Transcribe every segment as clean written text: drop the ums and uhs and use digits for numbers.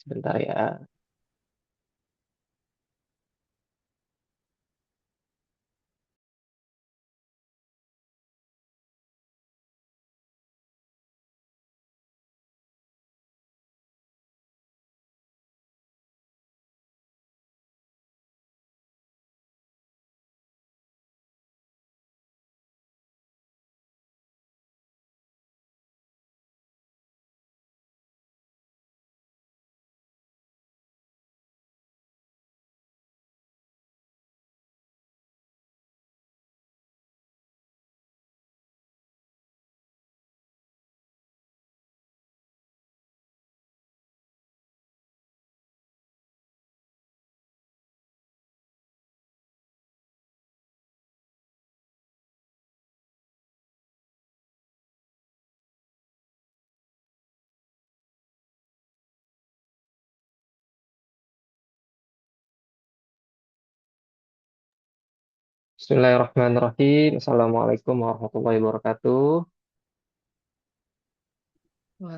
Sebentar ya. Bismillahirrahmanirrahim. Assalamualaikum warahmatullahi wabarakatuh.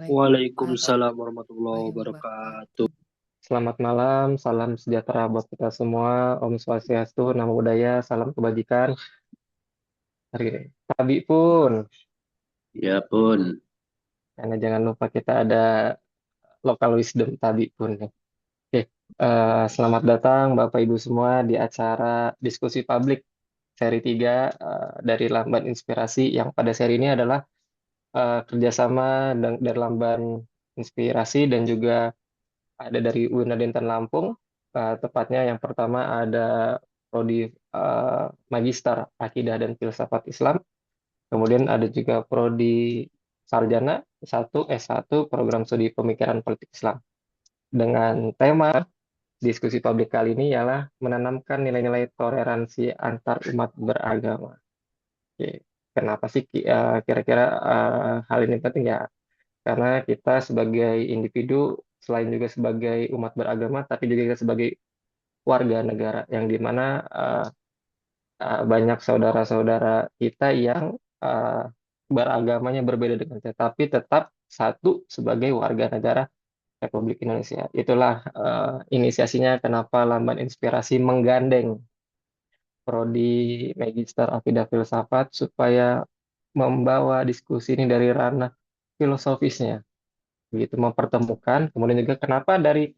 Waalaikumsalam warahmatullahi Warahmatullahi wabarakatuh. wabarakatuh. Selamat malam, salam sejahtera buat kita semua. Om Swastiastu, Namo Buddhaya, salam kebajikan. Hari ini. Tabi pun, Ya pun, karena jangan lupa kita ada local wisdom tabi pun. Oke, selamat datang Bapak Ibu semua di acara diskusi publik seri 3 dari Lamban Inspirasi yang pada seri ini adalah kerjasama dari Lamban Inspirasi dan juga ada dari UIN Dentan Lampung. Tepatnya yang pertama ada Prodi Magister Akidah dan Filsafat Islam. Kemudian ada juga Prodi Sarjana S1 Program Studi Pemikiran Politik Islam. Dengan tema diskusi publik kali ini ialah menanamkan nilai-nilai toleransi antar umat beragama. Oke. Kenapa sih kira-kira hal ini penting ya? Karena kita sebagai individu, selain juga sebagai umat beragama, tapi juga kita sebagai warga negara, yang dimana banyak saudara-saudara kita yang uh, beragamanya berbeda dengan kita, tapi tetap satu sebagai warga negara Republik Indonesia. Itulah inisiasinya kenapa Lamban Inspirasi menggandeng Prodi Magister Akidah Filsafat supaya membawa diskusi ini dari ranah filosofisnya, begitu mempertemukan. Kemudian juga kenapa dari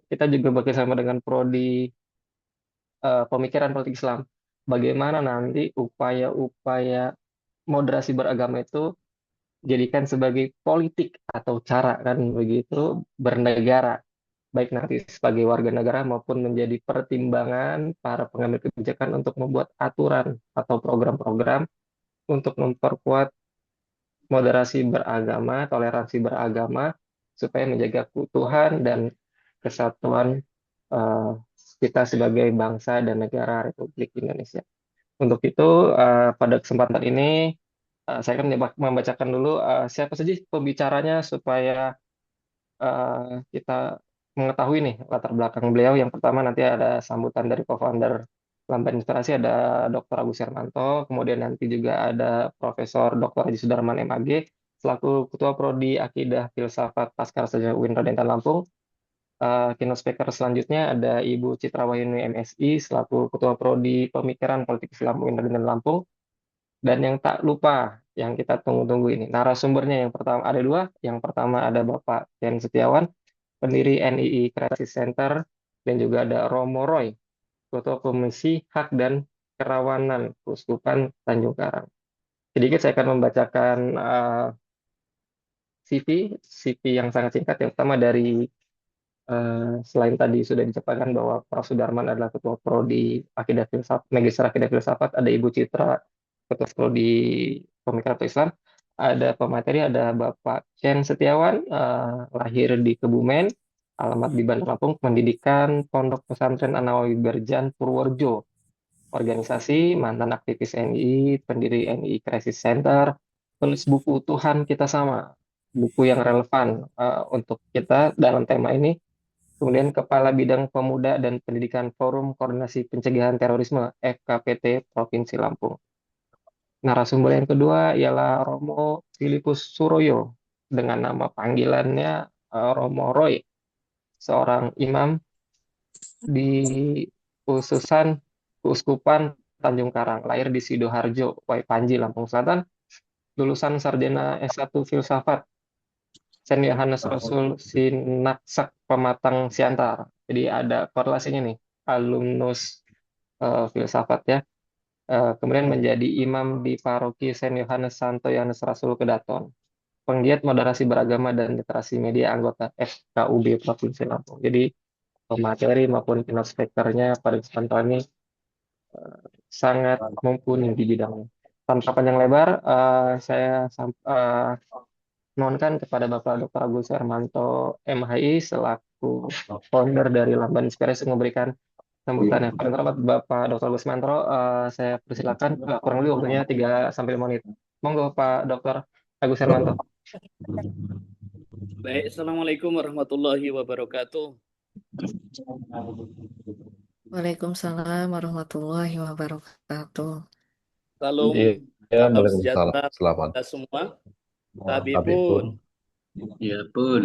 kita juga bekerjasama dengan Prodi Pemikiran Politik Islam, bagaimana nanti upaya-upaya moderasi beragama itu jadikan sebagai politik atau cara kan begitu bernegara, baik nanti sebagai warga negara maupun menjadi pertimbangan para pengambil kebijakan untuk membuat aturan atau program-program untuk memperkuat moderasi beragama, toleransi beragama, supaya menjaga keutuhan dan kesatuan eh, kita sebagai bangsa dan negara Republik Indonesia. Untuk itu, pada kesempatan ini, saya akan membacakan dulu siapa saja pembicaranya supaya kita mengetahui nih latar belakang beliau. Yang pertama nanti ada sambutan dari co-founder Lamban Inspirasi, ada Dr. Agus Hermanto, kemudian nanti juga ada Profesor Dr. Haji Sudarman MAG, selaku Ketua Prodi Akidah Filsafat Pasca Sarjana UIN Radentan Lampung. Keynote speaker selanjutnya ada Ibu Citra Wahyuni MSI, selaku Ketua Prodi Pemikiran Politik Islam UIN Radentan Lampung. Dan yang tak lupa, yang kita tunggu-tunggu ini, narasumbernya yang pertama ada dua. Yang pertama ada Bapak Ken Setiawan, pendiri NII Crisis Center, dan juga ada Romo Roy, Ketua Komisi Hak dan Kerawanan Keuskupan Tanjung Karang. Sedikit saya akan membacakan CV yang sangat singkat. Yang pertama dari selain tadi sudah dicepatkan bahwa Prof. Sudarman adalah Ketua Prodi Akidah Filsafat, Magister Akidah Filsafat, ada Ibu Citra, Ketua Prodi Pemikiran Atau Islam, ada pemateri, ada Bapak Ken Setiawan, lahir di Kebumen, alamat di Bandar Lampung, pendidikan Pondok Pesantren An-Nawawi Berjan Purworejo, organisasi, mantan aktivis NI, pendiri NI Crisis Center, penulis buku Tuhan Kita Sama, buku yang relevan untuk kita dalam tema ini. Kemudian Kepala Bidang Pemuda dan Pendidikan Forum Koordinasi Pencegahan Terorisme FKPT Provinsi Lampung. Narasumber yang kedua ialah Romo Filipus Suroyo dengan nama panggilannya Romo Roy. seorang imam di Ususan Keuskupan Tanjung Karang, lahir di Sidoarjo, Panji, Lampung Selatan, lulusan sarjana S1 Filsafat Sen Yohanes Rasul Sinaksak Pematang Siantar. Jadi ada korelasinya nih, alumnus filsafat ya. Kemudian menjadi imam di paroki Sen Yohanes Santo Yohanes Rasul Kedaton. Penggiat moderasi beragama dan literasi media anggota FKUB Provinsi Lampung. Jadi materi maupun keynote speaker-nya pada kesempatan kali ini sangat mumpuni di bidangnya. Tanpa panjang lebar, saya mohonkan kepada Bapak Dr. Agus Hermanto MHI selaku founder dari Lamban Inspirasi untuk memberikan sambutannya. Paling terhormat Bapak Dr. Agus Hermanto, saya persilakan kurang lebih waktunya 3 sampai 5 menit. Monggo Pak Dr. Agus Hermanto. Baik, Assalamualaikum warahmatullahi wabarakatuh. Waalaikumsalam warahmatullahi wabarakatuh. Salam, Iya, salam Waalaikumsalam. sejahtera Selamat. kita semua. Habibun. Habibun, Ya pun.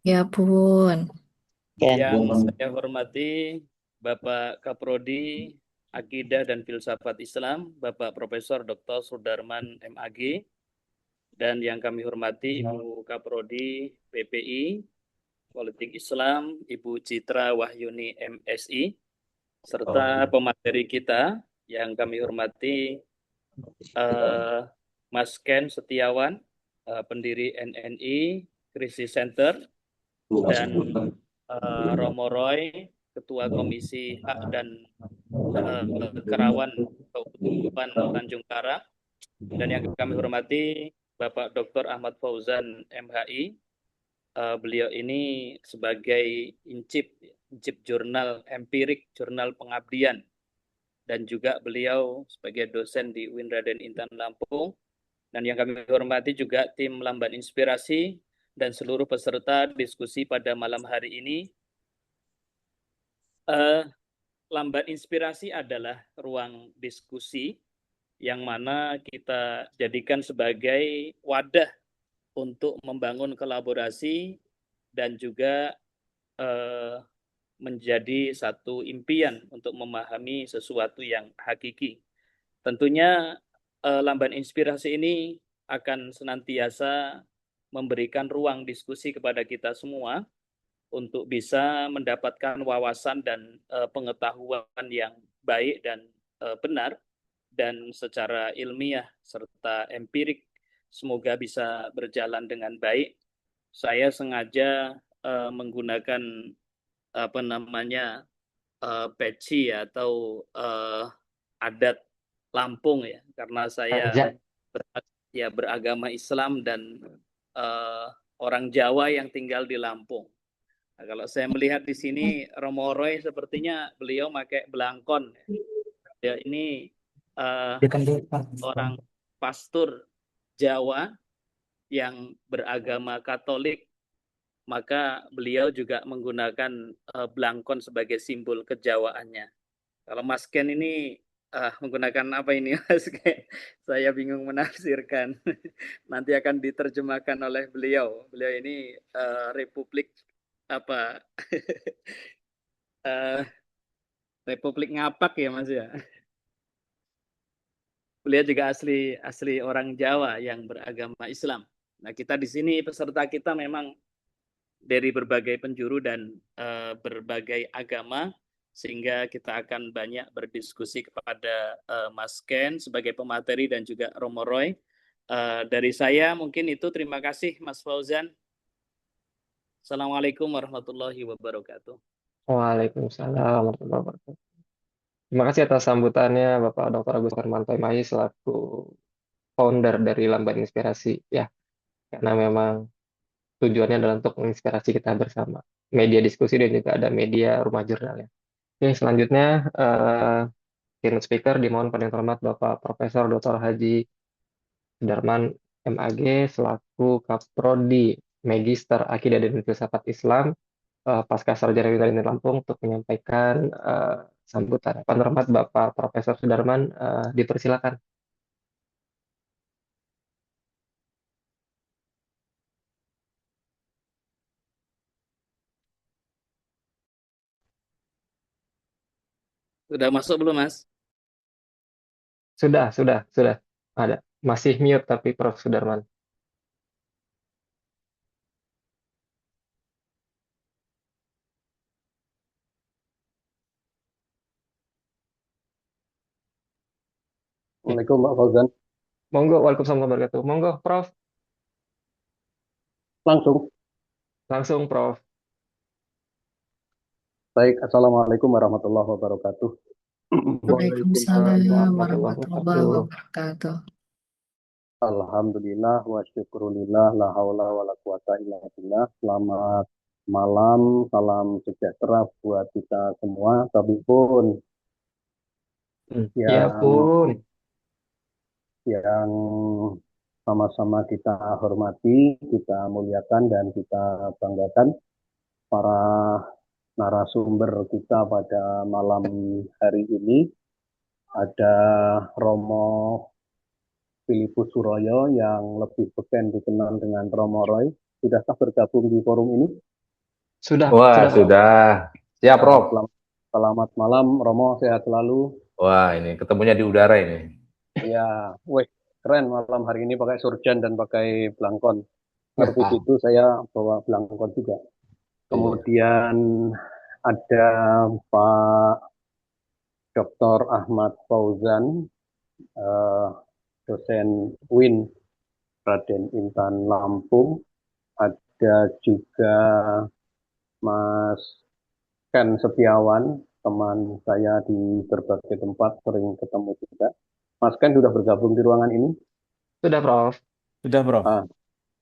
Ya pun. yang saya hormati Bapak Kaprodi Akidah dan Filsafat Islam, Bapak Profesor Dr. Sudarman MAG, dan yang kami hormati Ibu Kaprodi PPI, Politik Islam, Ibu Citra Wahyuni MSI, serta pemateri kita yang kami hormati Mas Ken Setiawan, pendiri NNI Crisis Center, dan Romo Roy, Ketua Komisi Hak dan Kerawan Keuskupan Tanjung Karang, dan yang kami hormati Bapak Dr. Ahmad Fauzan MHI. Beliau ini sebagai incip jurnal empirik, jurnal pengabdian, dan juga beliau sebagai dosen di UIN Raden Intan Lampung. Dan yang kami hormati juga tim Lamban Inspirasi dan seluruh peserta diskusi pada malam hari ini. Lamban Inspirasi adalah ruang diskusi yang mana kita jadikan sebagai wadah untuk membangun kolaborasi dan juga menjadi satu impian untuk memahami sesuatu yang hakiki. Tentunya Lamban Inspirasi ini akan senantiasa memberikan ruang diskusi kepada kita semua untuk bisa mendapatkan wawasan dan pengetahuan yang baik dan benar dan secara ilmiah serta empirik semoga bisa berjalan dengan baik. Saya sengaja menggunakan peci atau adat Lampung ya, karena saya beragama Islam dan orang Jawa yang tinggal di Lampung. Nah, kalau saya melihat di sini Romo Roy sepertinya beliau pakai belangkon. Ya, ini orang pastor Jawa yang beragama Katolik, maka beliau juga menggunakan belangkon sebagai simbol kejawaannya. Kalau Mas Ken ini menggunakan apa ini, Mas Ken? Saya bingung menafsirkan. Nanti akan diterjemahkan oleh beliau. Beliau ini Republik apa? Republik Ngapak ya, Mas ya. Beliau juga asli orang Jawa yang beragama Islam. Nah, kita di sini peserta kita memang dari berbagai penjuru dan berbagai agama, sehingga kita akan banyak berdiskusi kepada Mas Ken sebagai pemateri dan juga Romo Roy. Dari saya mungkin itu, terima kasih Mas Fauzan. Assalamualaikum warahmatullahi wabarakatuh. Waalaikumsalam warahmatullahi wabarakatuh. Terima kasih atas sambutannya Bapak Dr. Agus Hermanto MHI selaku founder dari Lamban Inspirasi ya. Karena memang tujuannya adalah untuk menginspirasi kita bersama. Media diskusi dan juga ada media rumah jurnal ya. Oke, selanjutnya keynote speaker dimohon paling terhormat Bapak Profesor Dr. Haji Sudarman MAG selaku Kaprodi Magister Akidah dan Filsafat Islam Pasca Sarjana Wilayah Lampung untuk menyampaikan sambutan. Paling terhormat Bapak Profesor Sudarman dipersilakan. Sudah masuk belum, Mas? Sudah. Ada. Masih mute tapi Prof. Sudarman. Assalamualaikum Pak Fauzan. Monggo, waalaikumsalam warahmatullahi wabarakatuh. Monggo, Prof. Langsung. Langsung, Prof. Baik, Assalamualaikum warahmatullahi wabarakatuh. Waalaikumsalam Warahmatullahi warahmatullahi wabarakatuh. wabarakatuh. Alhamdulillah wa syukurillah la haula wa la quwata illa billah. Selamat malam, salam sejahtera buat kita semua. Tapi pun Ya yang pun. yang sama-sama kita hormati, kita muliakan dan kita banggakan para narasumber kita pada malam hari ini. Ada Romo Filipus Suroyo yang lebih beken dikenal dengan Romo Roy. Sudahkah bergabung di forum ini? Sudah, Wah, Prof. sudah. Siap, Prof. Selamat malam, Romo. Sehat selalu. Wah, ini ketemunya di udara ini. Ya, weh, keren malam hari ini pakai surjan dan pakai belangkon. Ngerti itu saya bawa belangkon juga. Kemudian ada Pak Dr. Ahmad Fauzan, dosen UIN Raden Intan Lampung. Ada juga Mas Ken Setiawan, teman saya di berbagai tempat, sering ketemu juga. Mas Ken sudah bergabung di ruangan ini? Sudah, Prof. Sudah, Prof.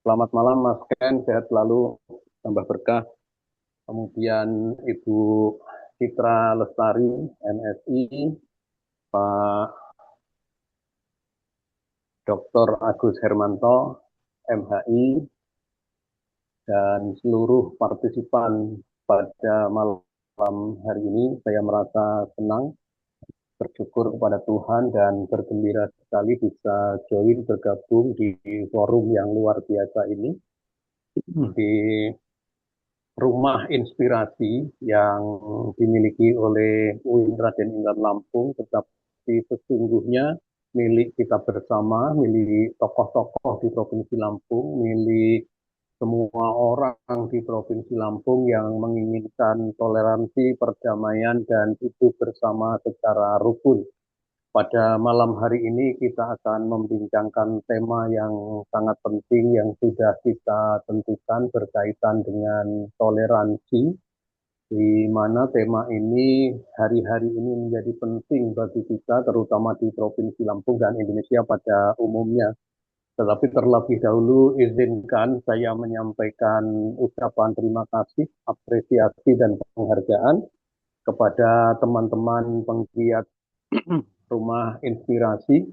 Selamat malam, Mas Ken. Sehat selalu, tambah berkah. Kemudian Ibu Citra Lestari, MSI, Pak Dr. Agus Hermanto, MHI, dan seluruh partisipan pada malam hari ini. Saya merasa senang, bersyukur kepada Tuhan, dan bergembira sekali bisa join bergabung di forum yang luar biasa ini, di rumah inspirasi yang dimiliki oleh UIN Raden Intan Lampung, tetapi sesungguhnya milik kita bersama, milik tokoh-tokoh di Provinsi Lampung, milik semua orang di Provinsi Lampung yang menginginkan toleransi, perdamaian, dan hidup bersama secara rukun. Pada malam hari ini kita akan membincangkan tema yang sangat penting yang sudah kita tentukan berkaitan dengan toleransi, di mana tema ini hari-hari ini menjadi penting bagi kita, terutama di Provinsi Lampung dan Indonesia pada umumnya. Tetapi terlebih dahulu izinkan saya menyampaikan ucapan terima kasih, apresiasi, dan penghargaan kepada teman-teman penggiat rumah inspirasi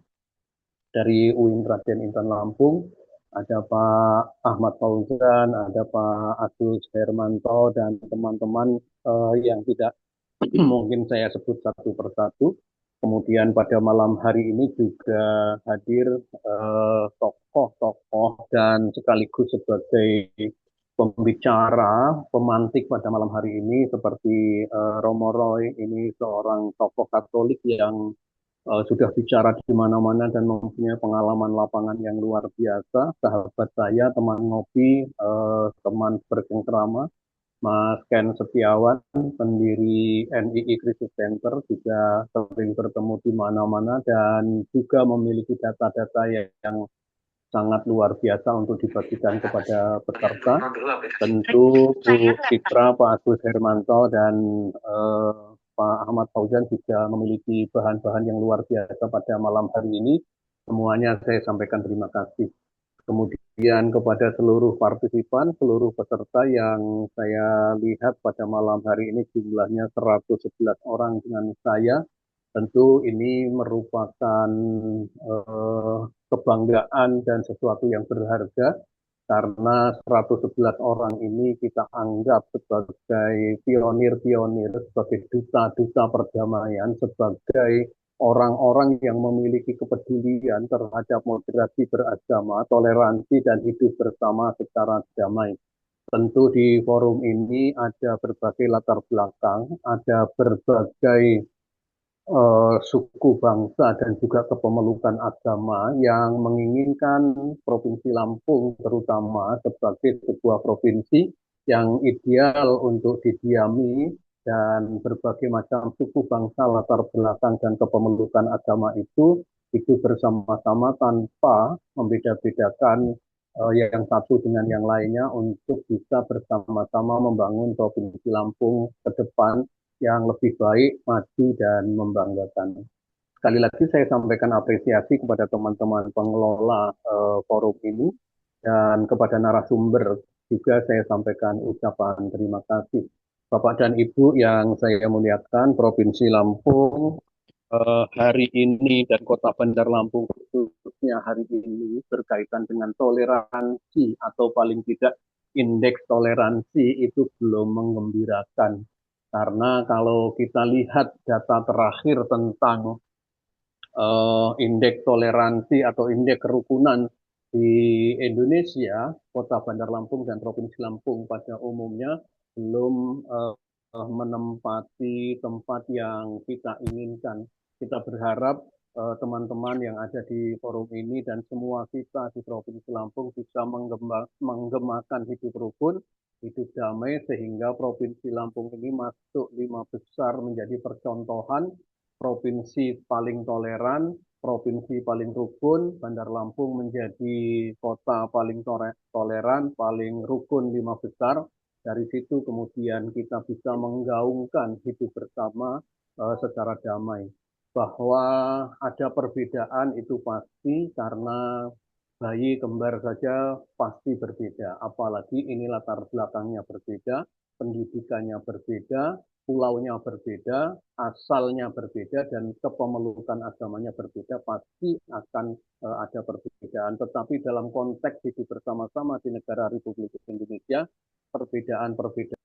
dari UIN Raden Intan Lampung. Ada Pak Ahmad Fauzan, ada Pak Agus Hermanto, dan teman-teman yang tidak mungkin saya sebut satu persatu. Kemudian pada malam hari ini juga hadir tokoh-tokoh dan sekaligus sebagai pembicara, pemantik pada malam hari ini seperti Romo Roy, ini seorang tokoh Katolik yang sudah bicara di mana-mana dan mempunyai pengalaman lapangan yang luar biasa. Sahabat saya, teman ngopi, teman bercengkrama, Mas Ken Setiawan, pendiri NII Crisis Center, juga sering bertemu di mana-mana dan juga memiliki data-data yang sangat luar biasa untuk dibagikan kepada peserta. Tentu Bu Citra, Pak Agus Hermanto, dan Pak Ahmad Fauzan juga memiliki bahan-bahan yang luar biasa pada malam hari ini. Semuanya saya sampaikan terima kasih. Kemudian kepada seluruh partisipan, seluruh peserta yang saya lihat pada malam hari ini jumlahnya 111 orang dengan saya. Tentu ini merupakan kebanggaan dan sesuatu yang berharga karena 111 orang ini kita anggap sebagai pionir-pionir, sebagai duta-duta perdamaian, sebagai orang-orang yang memiliki kepedulian terhadap moderasi beragama, toleransi, dan hidup bersama secara damai. Tentu di forum ini ada berbagai latar belakang, ada berbagai suku bangsa dan juga kepemulukan agama yang menginginkan Provinsi Lampung terutama sebagai sebuah provinsi yang ideal untuk didiami dan berbagai macam suku bangsa latar belakang dan kepemulukan agama itu hidup bersama-sama tanpa membeda-bedakan yang satu dengan yang lainnya untuk bisa bersama-sama membangun Provinsi Lampung ke depan yang lebih baik, maju, dan membanggakan. Sekali lagi saya sampaikan apresiasi kepada teman-teman pengelola forum ini dan kepada narasumber juga saya sampaikan ucapan terima kasih. Bapak dan Ibu yang saya muliakan, Provinsi Lampung hari ini dan Kota Bandar Lampung khususnya hari ini berkaitan dengan toleransi atau paling tidak indeks toleransi itu belum menggembirakan. Karena kalau kita lihat data terakhir tentang indeks toleransi atau indeks kerukunan di Indonesia, Kota Bandar Lampung dan Provinsi Lampung pada umumnya belum menempati tempat yang kita inginkan. Kita berharap teman-teman yang ada di forum ini dan semua kita di Provinsi Lampung bisa menggemakan hidup rukun, hidup damai, sehingga Provinsi Lampung ini masuk 5 besar menjadi percontohan provinsi paling toleran, provinsi paling rukun. Bandar Lampung menjadi kota paling toleran, paling rukun 5 besar. Dari situ kemudian kita bisa menggaungkan hidup bersama secara damai. Bahwa ada perbedaan itu pasti, karena bayi kembar saja pasti berbeda. Apalagi ini latar belakangnya berbeda, pendidikannya berbeda, pulaunya berbeda, asalnya berbeda, dan kepemelukan agamanya berbeda, pasti akan ada perbedaan. Tetapi dalam konteks hidup bersama-sama di negara Republik Indonesia, perbedaan-perbedaan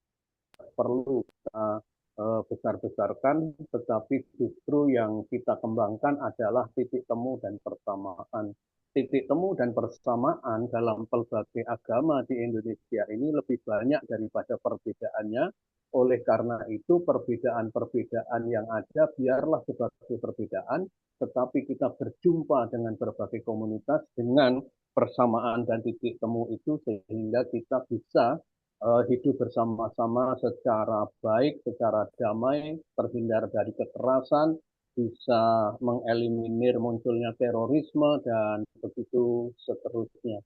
perlu kita besar-besarkan, tetapi justru yang kita kembangkan adalah titik temu dan persamaan. Titik temu dan persamaan dalam pelbagai agama di Indonesia ini lebih banyak daripada perbedaannya. Oleh karena itu, perbedaan-perbedaan yang ada biarlah sebagai perbedaan, tetapi kita berjumpa dengan berbagai komunitas dengan persamaan dan titik temu itu, sehingga kita bisa hidup bersama-sama secara baik, secara damai, terhindar dari kekerasan, bisa mengeliminir munculnya terorisme, dan begitu seterusnya.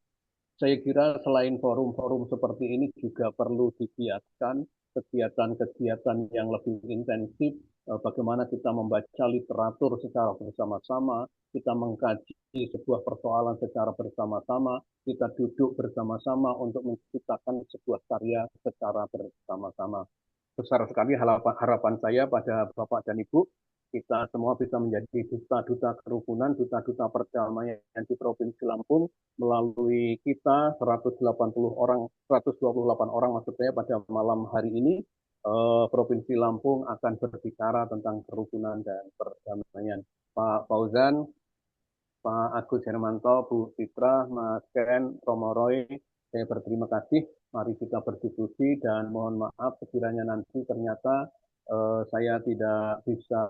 Saya kira selain forum-forum seperti ini juga perlu digiatkan kegiatan-kegiatan yang lebih intensif, bagaimana kita membaca literatur secara bersama-sama, kita mengkaji sebuah persoalan secara bersama-sama, kita duduk bersama-sama untuk menciptakan sebuah karya secara bersama-sama. Besar sekali harapan saya pada Bapak dan Ibu, kita semua bisa menjadi duta-duta kerukunan, duta-duta perdamaian di Provinsi Lampung melalui kita 128 orang maksud saya pada malam hari ini. Provinsi Lampung akan berbicara tentang kerukunan dan perdamaian. Pak Fauzan, Pak Agus Hermanto, Bu Citra, Mas Ken, Romo Roy, saya berterima kasih. Mari kita berdiskusi dan mohon maaf sekiranya nanti ternyata saya tidak bisa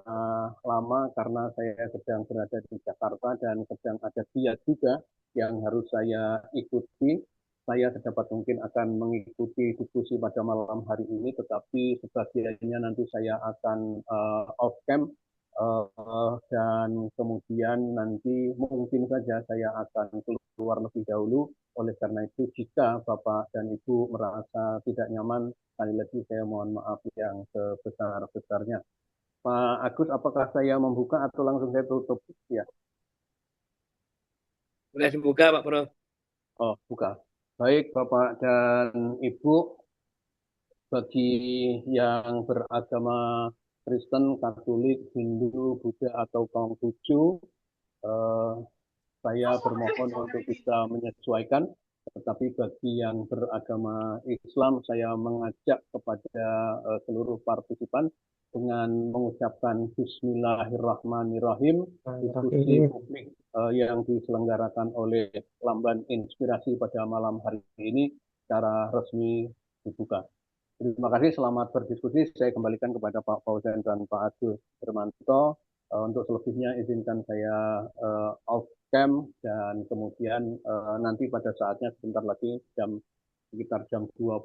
lama karena saya sedang berada di Jakarta dan sedang ada giat juga yang harus saya ikuti. Saya sedapat mungkin akan mengikuti diskusi pada malam hari ini, tetapi sebagiannya nanti saya akan off cam dan kemudian nanti mungkin saja saya akan keluar lebih dahulu. Oleh karena itu, jika Bapak dan Ibu merasa tidak nyaman, sekali lagi saya mohon maaf yang sebesar-besarnya. Pak Agus, apakah saya membuka atau langsung saya tutup? Ya. Boleh dibuka, Pak Prof. Oh, buka. Baik, Bapak dan Ibu, bagi yang beragama Kristen, Katolik, Hindu, Buddha, atau Konghucu, saya bermohon untuk bisa menyesuaikan. Tetapi bagi yang beragama Islam, saya mengajak kepada seluruh partisipan dengan mengucapkan Bismillahirrahmanirrahim. Diskusi publik yang diselenggarakan oleh Lamban Inspirasi pada malam hari ini secara resmi dibuka. Terima kasih, selamat berdiskusi. Saya kembalikan kepada Pak Fauzan dan Pak Agus Hermanto. Untuk selebihnya izinkan saya off cam dan kemudian nanti pada saatnya sebentar lagi sekitar jam 20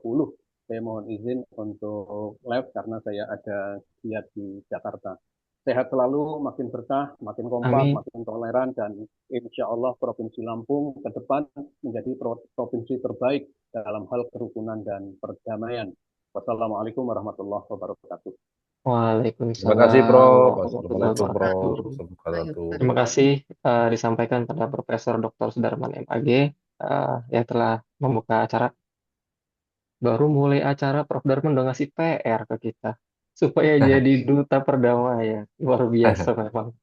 saya mohon izin untuk live karena saya ada giat di Jakarta. Sehat selalu, makin berkah, makin kompak, Amin. makin toleran, dan insya Allah Provinsi Lampung ke depan menjadi provinsi terbaik dalam hal kerukunan dan perdamaian. Wassalamualaikum warahmatullahi wabarakatuh. Terima kasih, Waalaikumsalam Prof. warahmatullahi Assalamualaikum, Prof. wabarakatuh. Wabarakatuh. Terima kasih disampaikan pada Profesor Dr. Sudarman MAG yang telah membuka acara. Baru mulai acara Prof. Darman udah ngasih PR ke kita supaya jadi duta perdamaian. Luar biasa memang.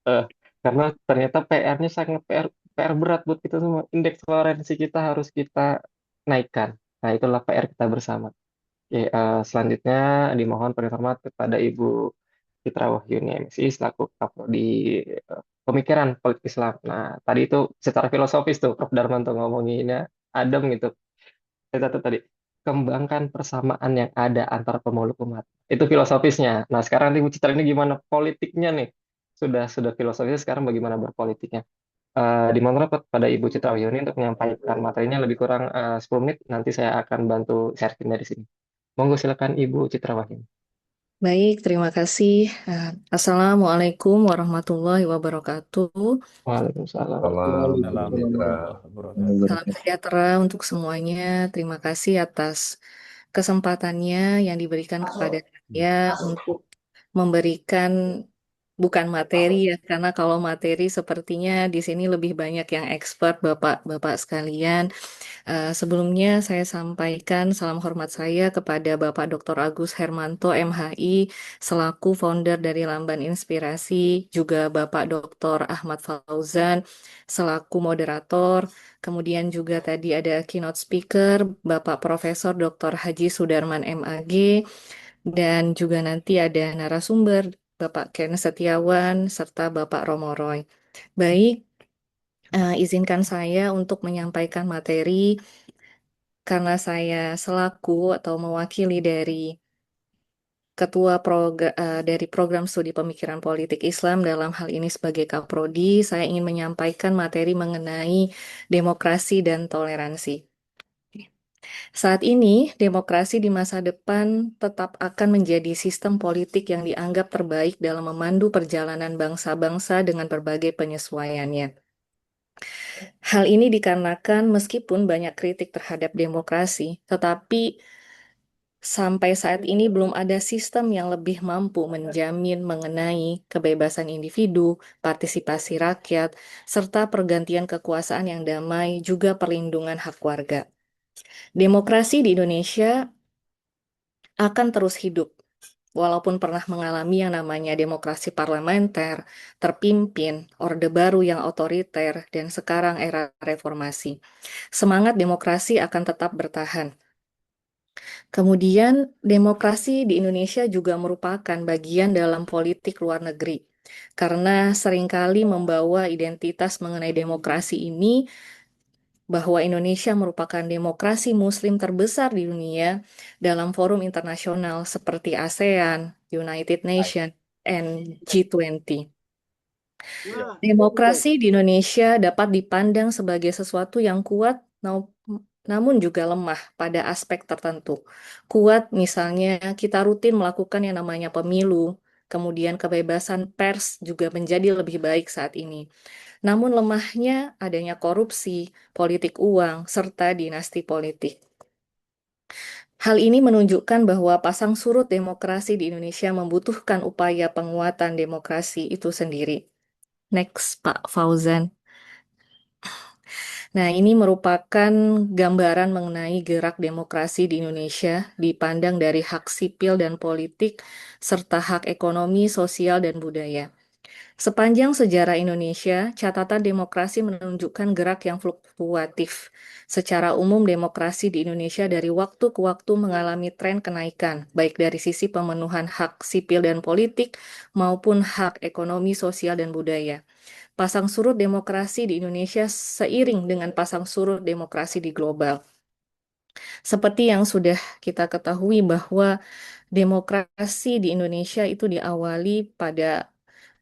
Eh, karena ternyata PR-nya sangat PR berat buat kita semua. Indeks toleransi kita harus kita naikkan. Nah, itulah PR kita bersama. Oke, selanjutnya dimohon penuh hormat kepada Ibu Citra Wahyuni MSI selaku Kaprodi Pemikiran Politik Islam. Nah, tadi itu secara filosofis tuh Prof. Darman tuh ngomonginnya adem gitu. Saya catat tadi, kembangkan persamaan yang ada antara pemeluk umat. Itu filosofisnya. Nah, sekarang Ibu Citra ini gimana politiknya nih? Sudah filosofisnya, sekarang bagaimana berpolitiknya? Dimohon pada Ibu Citra Wahyuni untuk menyampaikan materinya lebih kurang 10 menit. Nanti saya akan bantu sharing dari sini. Monggo silakan Ibu Citra Wahyuni. Baik, terima kasih. Assalamualaikum warahmatullahi wabarakatuh. Waalaikumsalam. Salam, Ibu Waalaikumsalam Citra. warahmatullahi Salam wabarakatuh. sejahtera untuk semuanya. Terima kasih atas kesempatannya yang diberikan kepada saya untuk memberikan bukan materi ya, karena kalau materi sepertinya di sini lebih banyak yang expert Bapak-bapak sekalian. Sebelumnya saya sampaikan salam hormat saya kepada Bapak Dr. Agus Hermanto MHI selaku founder dari Lamban Inspirasi, juga Bapak Dr. Ahmad Fauzan selaku moderator. Kemudian juga tadi ada keynote speaker Bapak Profesor Dr. Haji Sudarman MAG, dan juga nanti ada narasumber Bapak Ken Setiawan serta Bapak Romoroy. Baik, izinkan saya untuk menyampaikan materi karena saya selaku atau mewakili dari dari program studi pemikiran politik Islam dalam hal ini sebagai Kaprodi, saya ingin menyampaikan materi mengenai demokrasi dan toleransi. Saat ini, demokrasi di masa depan tetap akan menjadi sistem politik yang dianggap terbaik dalam memandu perjalanan bangsa-bangsa dengan berbagai penyesuaiannya. Hal ini dikarenakan meskipun banyak kritik terhadap demokrasi, tetapi sampai saat ini belum ada sistem yang lebih mampu menjamin mengenai kebebasan individu, partisipasi rakyat, serta pergantian kekuasaan yang damai, juga perlindungan hak warga. Demokrasi di Indonesia akan terus hidup, walaupun pernah mengalami yang namanya demokrasi parlementer, terpimpin, orde baru yang otoriter, dan sekarang era reformasi. Semangat demokrasi akan tetap bertahan. Kemudian, demokrasi di Indonesia juga merupakan bagian dalam politik luar negeri, karena seringkali membawa identitas mengenai demokrasi ini bahwa Indonesia merupakan demokrasi Muslim terbesar di dunia dalam forum internasional seperti ASEAN, United Nations, and G20. Demokrasi di Indonesia dapat dipandang sebagai sesuatu yang kuat, namun juga lemah pada aspek tertentu. Kuat misalnya kita rutin melakukan yang namanya pemilu, kemudian kebebasan pers juga menjadi lebih baik saat ini. Namun lemahnya adanya korupsi, politik uang, serta dinasti politik. Hal ini menunjukkan bahwa pasang surut demokrasi di Indonesia membutuhkan upaya penguatan demokrasi itu sendiri. Next, Pak Fauzan. Nah, ini merupakan gambaran mengenai gerak demokrasi di Indonesia dipandang dari hak sipil dan politik, serta hak ekonomi, sosial, dan budaya. Sepanjang sejarah Indonesia, catatan demokrasi menunjukkan gerak yang fluktuatif. Secara umum, demokrasi di Indonesia dari waktu ke waktu mengalami tren kenaikan, baik dari sisi pemenuhan hak sipil dan politik maupun hak ekonomi, sosial, dan budaya. Pasang surut demokrasi di Indonesia seiring dengan pasang surut demokrasi di global. Seperti yang sudah kita ketahui bahwa demokrasi di Indonesia itu diawali pada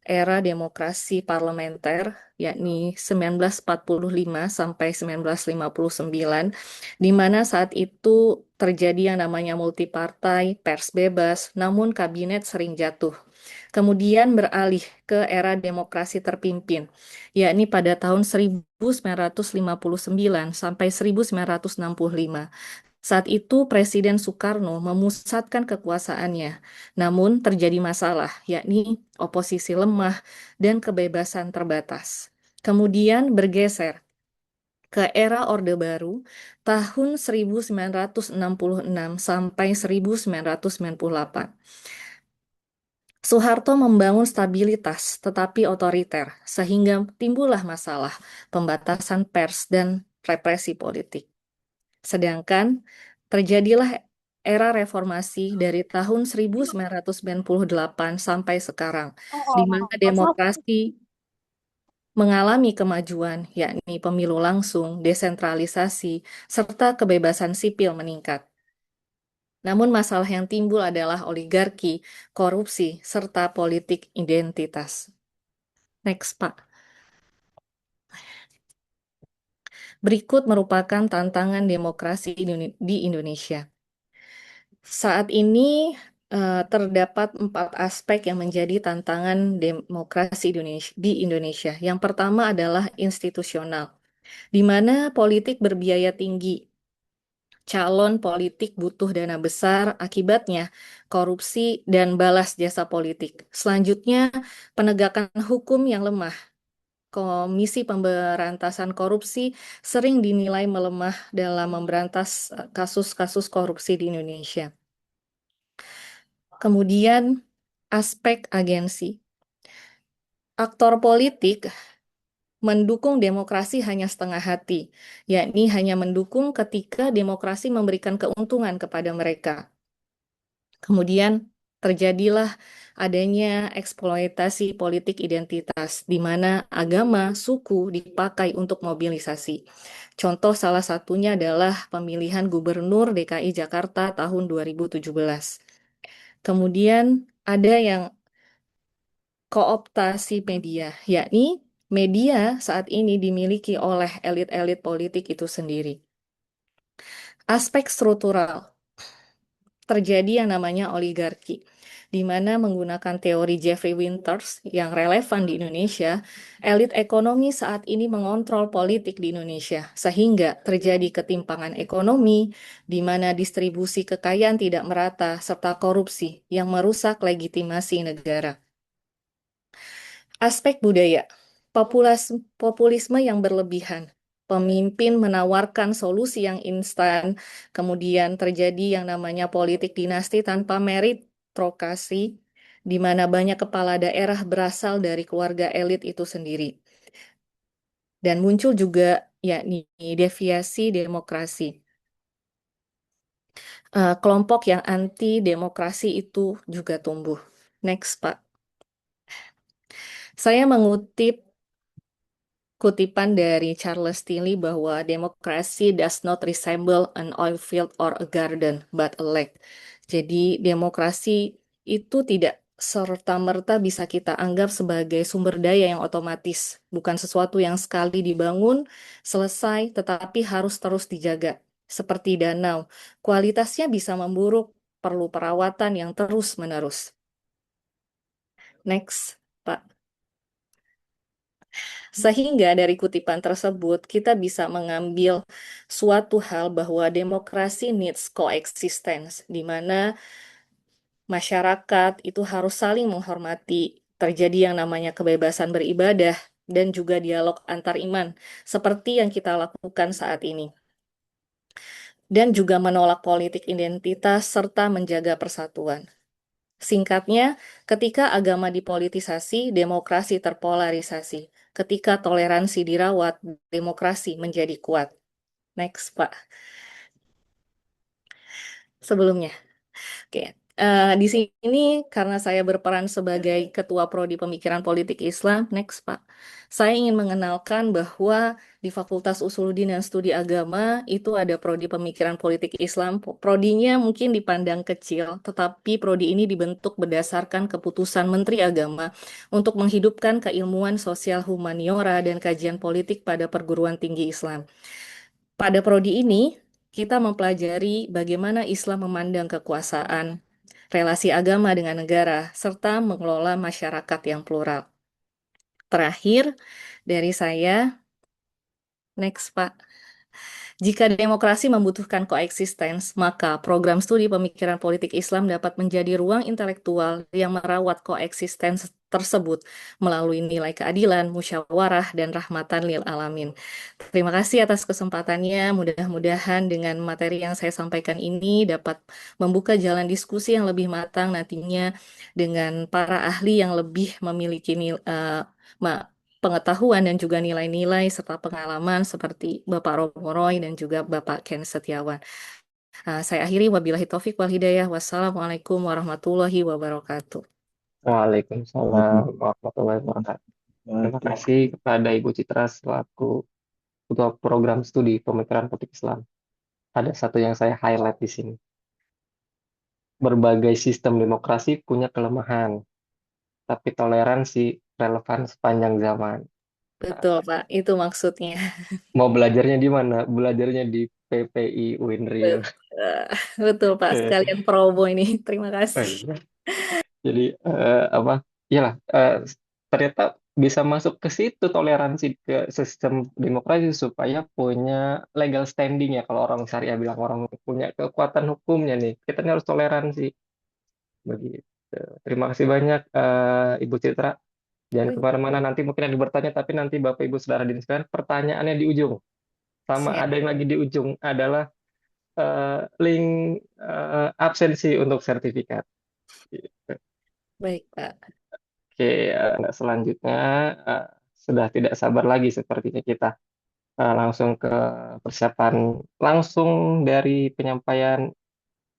era demokrasi parlementer, yakni 1945 sampai 1959, di mana saat itu terjadi yang namanya multipartai, pers bebas, namun kabinet sering jatuh. Kemudian beralih ke era demokrasi terpimpin, yakni pada tahun 1959 sampai 1965. Saat itu Presiden Soekarno memusatkan kekuasaannya, namun terjadi masalah, yakni oposisi lemah dan kebebasan terbatas. Kemudian bergeser ke era Orde Baru tahun 1966 sampai 1998. Soeharto membangun stabilitas tetapi otoriter, sehingga timbullah masalah pembatasan pers dan represi politik. Sedangkan terjadilah era reformasi dari tahun 1998 sampai sekarang, di mana demokrasi mengalami kemajuan, yakni pemilu langsung, desentralisasi, serta kebebasan sipil meningkat. Namun masalah yang timbul adalah oligarki, korupsi, serta politik identitas. Next, Pak. Berikut merupakan tantangan demokrasi di Indonesia. Saat ini terdapat 4 aspek yang menjadi tantangan demokrasi di Indonesia. Yang pertama adalah institusional, di mana politik berbiaya tinggi. Calon politik butuh dana besar, akibatnya korupsi dan balas jasa politik. Selanjutnya, penegakan hukum yang lemah. Komisi Pemberantasan Korupsi sering dinilai melemah dalam memberantas kasus-kasus korupsi di Indonesia. Kemudian, aspek agensi. Aktor politik mendukung demokrasi hanya setengah hati, yakni hanya mendukung ketika demokrasi memberikan keuntungan kepada mereka. Kemudian terjadilah adanya eksploitasi politik identitas, di mana agama, suku dipakai untuk mobilisasi. Contoh salah satunya adalah pemilihan Gubernur DKI Jakarta tahun 2017. Kemudian ada yang kooptasi media, yakni media saat ini dimiliki oleh elit-elit politik itu sendiri. Aspek struktural, terjadi yang namanya oligarki, di mana menggunakan teori Jeffrey Winters yang relevan di Indonesia, elit ekonomi saat ini mengontrol politik di Indonesia, sehingga terjadi ketimpangan ekonomi, di mana distribusi kekayaan tidak merata, serta korupsi yang merusak legitimasi negara. Aspek budaya, populisme yang berlebihan, pemimpin menawarkan solusi yang instan, kemudian terjadi yang namanya politik dinasti tanpa meritokrasi, di mana banyak kepala daerah berasal dari keluarga elit itu sendiri. Dan muncul juga yakni deviasi demokrasi. Kelompok yang anti demokrasi itu juga tumbuh. Next, Pak. Saya mengutip kutipan dari Charles Tilly bahwa demokrasi does not resemble an oil field or a garden, but a lake. Jadi demokrasi itu tidak serta-merta bisa kita anggap sebagai sumber daya yang otomatis, bukan sesuatu yang sekali dibangun, selesai, tetapi harus terus dijaga. Seperti danau, kualitasnya bisa memburuk, perlu perawatan yang terus-menerus. Next, Pak. Sehingga dari kutipan tersebut kita bisa mengambil suatu hal bahwa demokrasi needs coexistence, di mana masyarakat itu harus saling menghormati, terjadi yang namanya kebebasan beribadah, dan juga dialog antar iman, seperti yang kita lakukan saat ini. Dan juga menolak politik identitas serta menjaga persatuan. Singkatnya, ketika agama dipolitisasi, demokrasi terpolarisasi. Ketika toleransi dirawat, demokrasi menjadi kuat. Next, Pak. Sebelumnya. Oke. Di sini karena saya berperan sebagai Ketua Prodi Pemikiran Politik Islam, next Pak. Saya ingin mengenalkan bahwa di Fakultas Usuluddin dan Studi Agama itu ada Prodi Pemikiran Politik Islam. Prodinya mungkin dipandang kecil, tetapi prodi ini dibentuk berdasarkan keputusan Menteri Agama untuk menghidupkan keilmuan sosial humaniora dan kajian politik pada perguruan tinggi Islam. Pada prodi ini, kita mempelajari bagaimana Islam memandang kekuasaan, relasi agama dengan negara, serta mengelola masyarakat yang plural. Terakhir, dari saya, next Pak. Jika demokrasi membutuhkan koeksistens, maka program studi pemikiran politik Islam dapat menjadi ruang intelektual yang merawat koeksistens tersebut melalui nilai keadilan, musyawarah, dan rahmatan lil alamin. Terima kasih atas kesempatannya. Mudah-mudahan dengan materi yang saya sampaikan ini dapat membuka jalan diskusi yang lebih matang nantinya dengan para ahli yang lebih memiliki pengetahuan dan juga nilai-nilai serta pengalaman seperti Bapak Romo Roy dan juga Bapak Ken Setiawan. Saya akhiri wabillahi taufik wal hidayah. Wassalamualaikum warahmatullahi wabarakatuh. Waalaikumsalam warahmatullahi wabarakatuh. Terima kasih kepada Ibu Citra selaku Ketua Program Studi Pemikiran Politik Islam. Ada satu yang saya highlight di sini. Berbagai sistem demokrasi punya kelemahan, tapi toleransi relevan sepanjang zaman. Betul, Pak. Itu maksudnya. Mau belajarnya di mana? Belajarnya di PPI Winrio. Betul, Pak. Sekalian promo ini. Terima kasih. Jadi apa? Iyalah, ternyata bisa masuk ke situ toleransi ke sistem demokrasi supaya punya legal standing ya. Kalau orang syariah bilang orang punya kekuatan hukumnya nih, kita ini harus toleransi. Begitu. Terima kasih banyak Ibu Citra. Jangan kemana-mana, nanti mungkin ada yang bertanya, tapi nanti Bapak Ibu Saudara hadirin sekalian, pertanyaannya di ujung. Sama Siap. ada yang lagi di ujung adalah link absensi untuk sertifikat. Baik, Pak. Oke, selanjutnya sudah tidak sabar lagi sepertinya kita langsung ke persiapan langsung dari penyampaian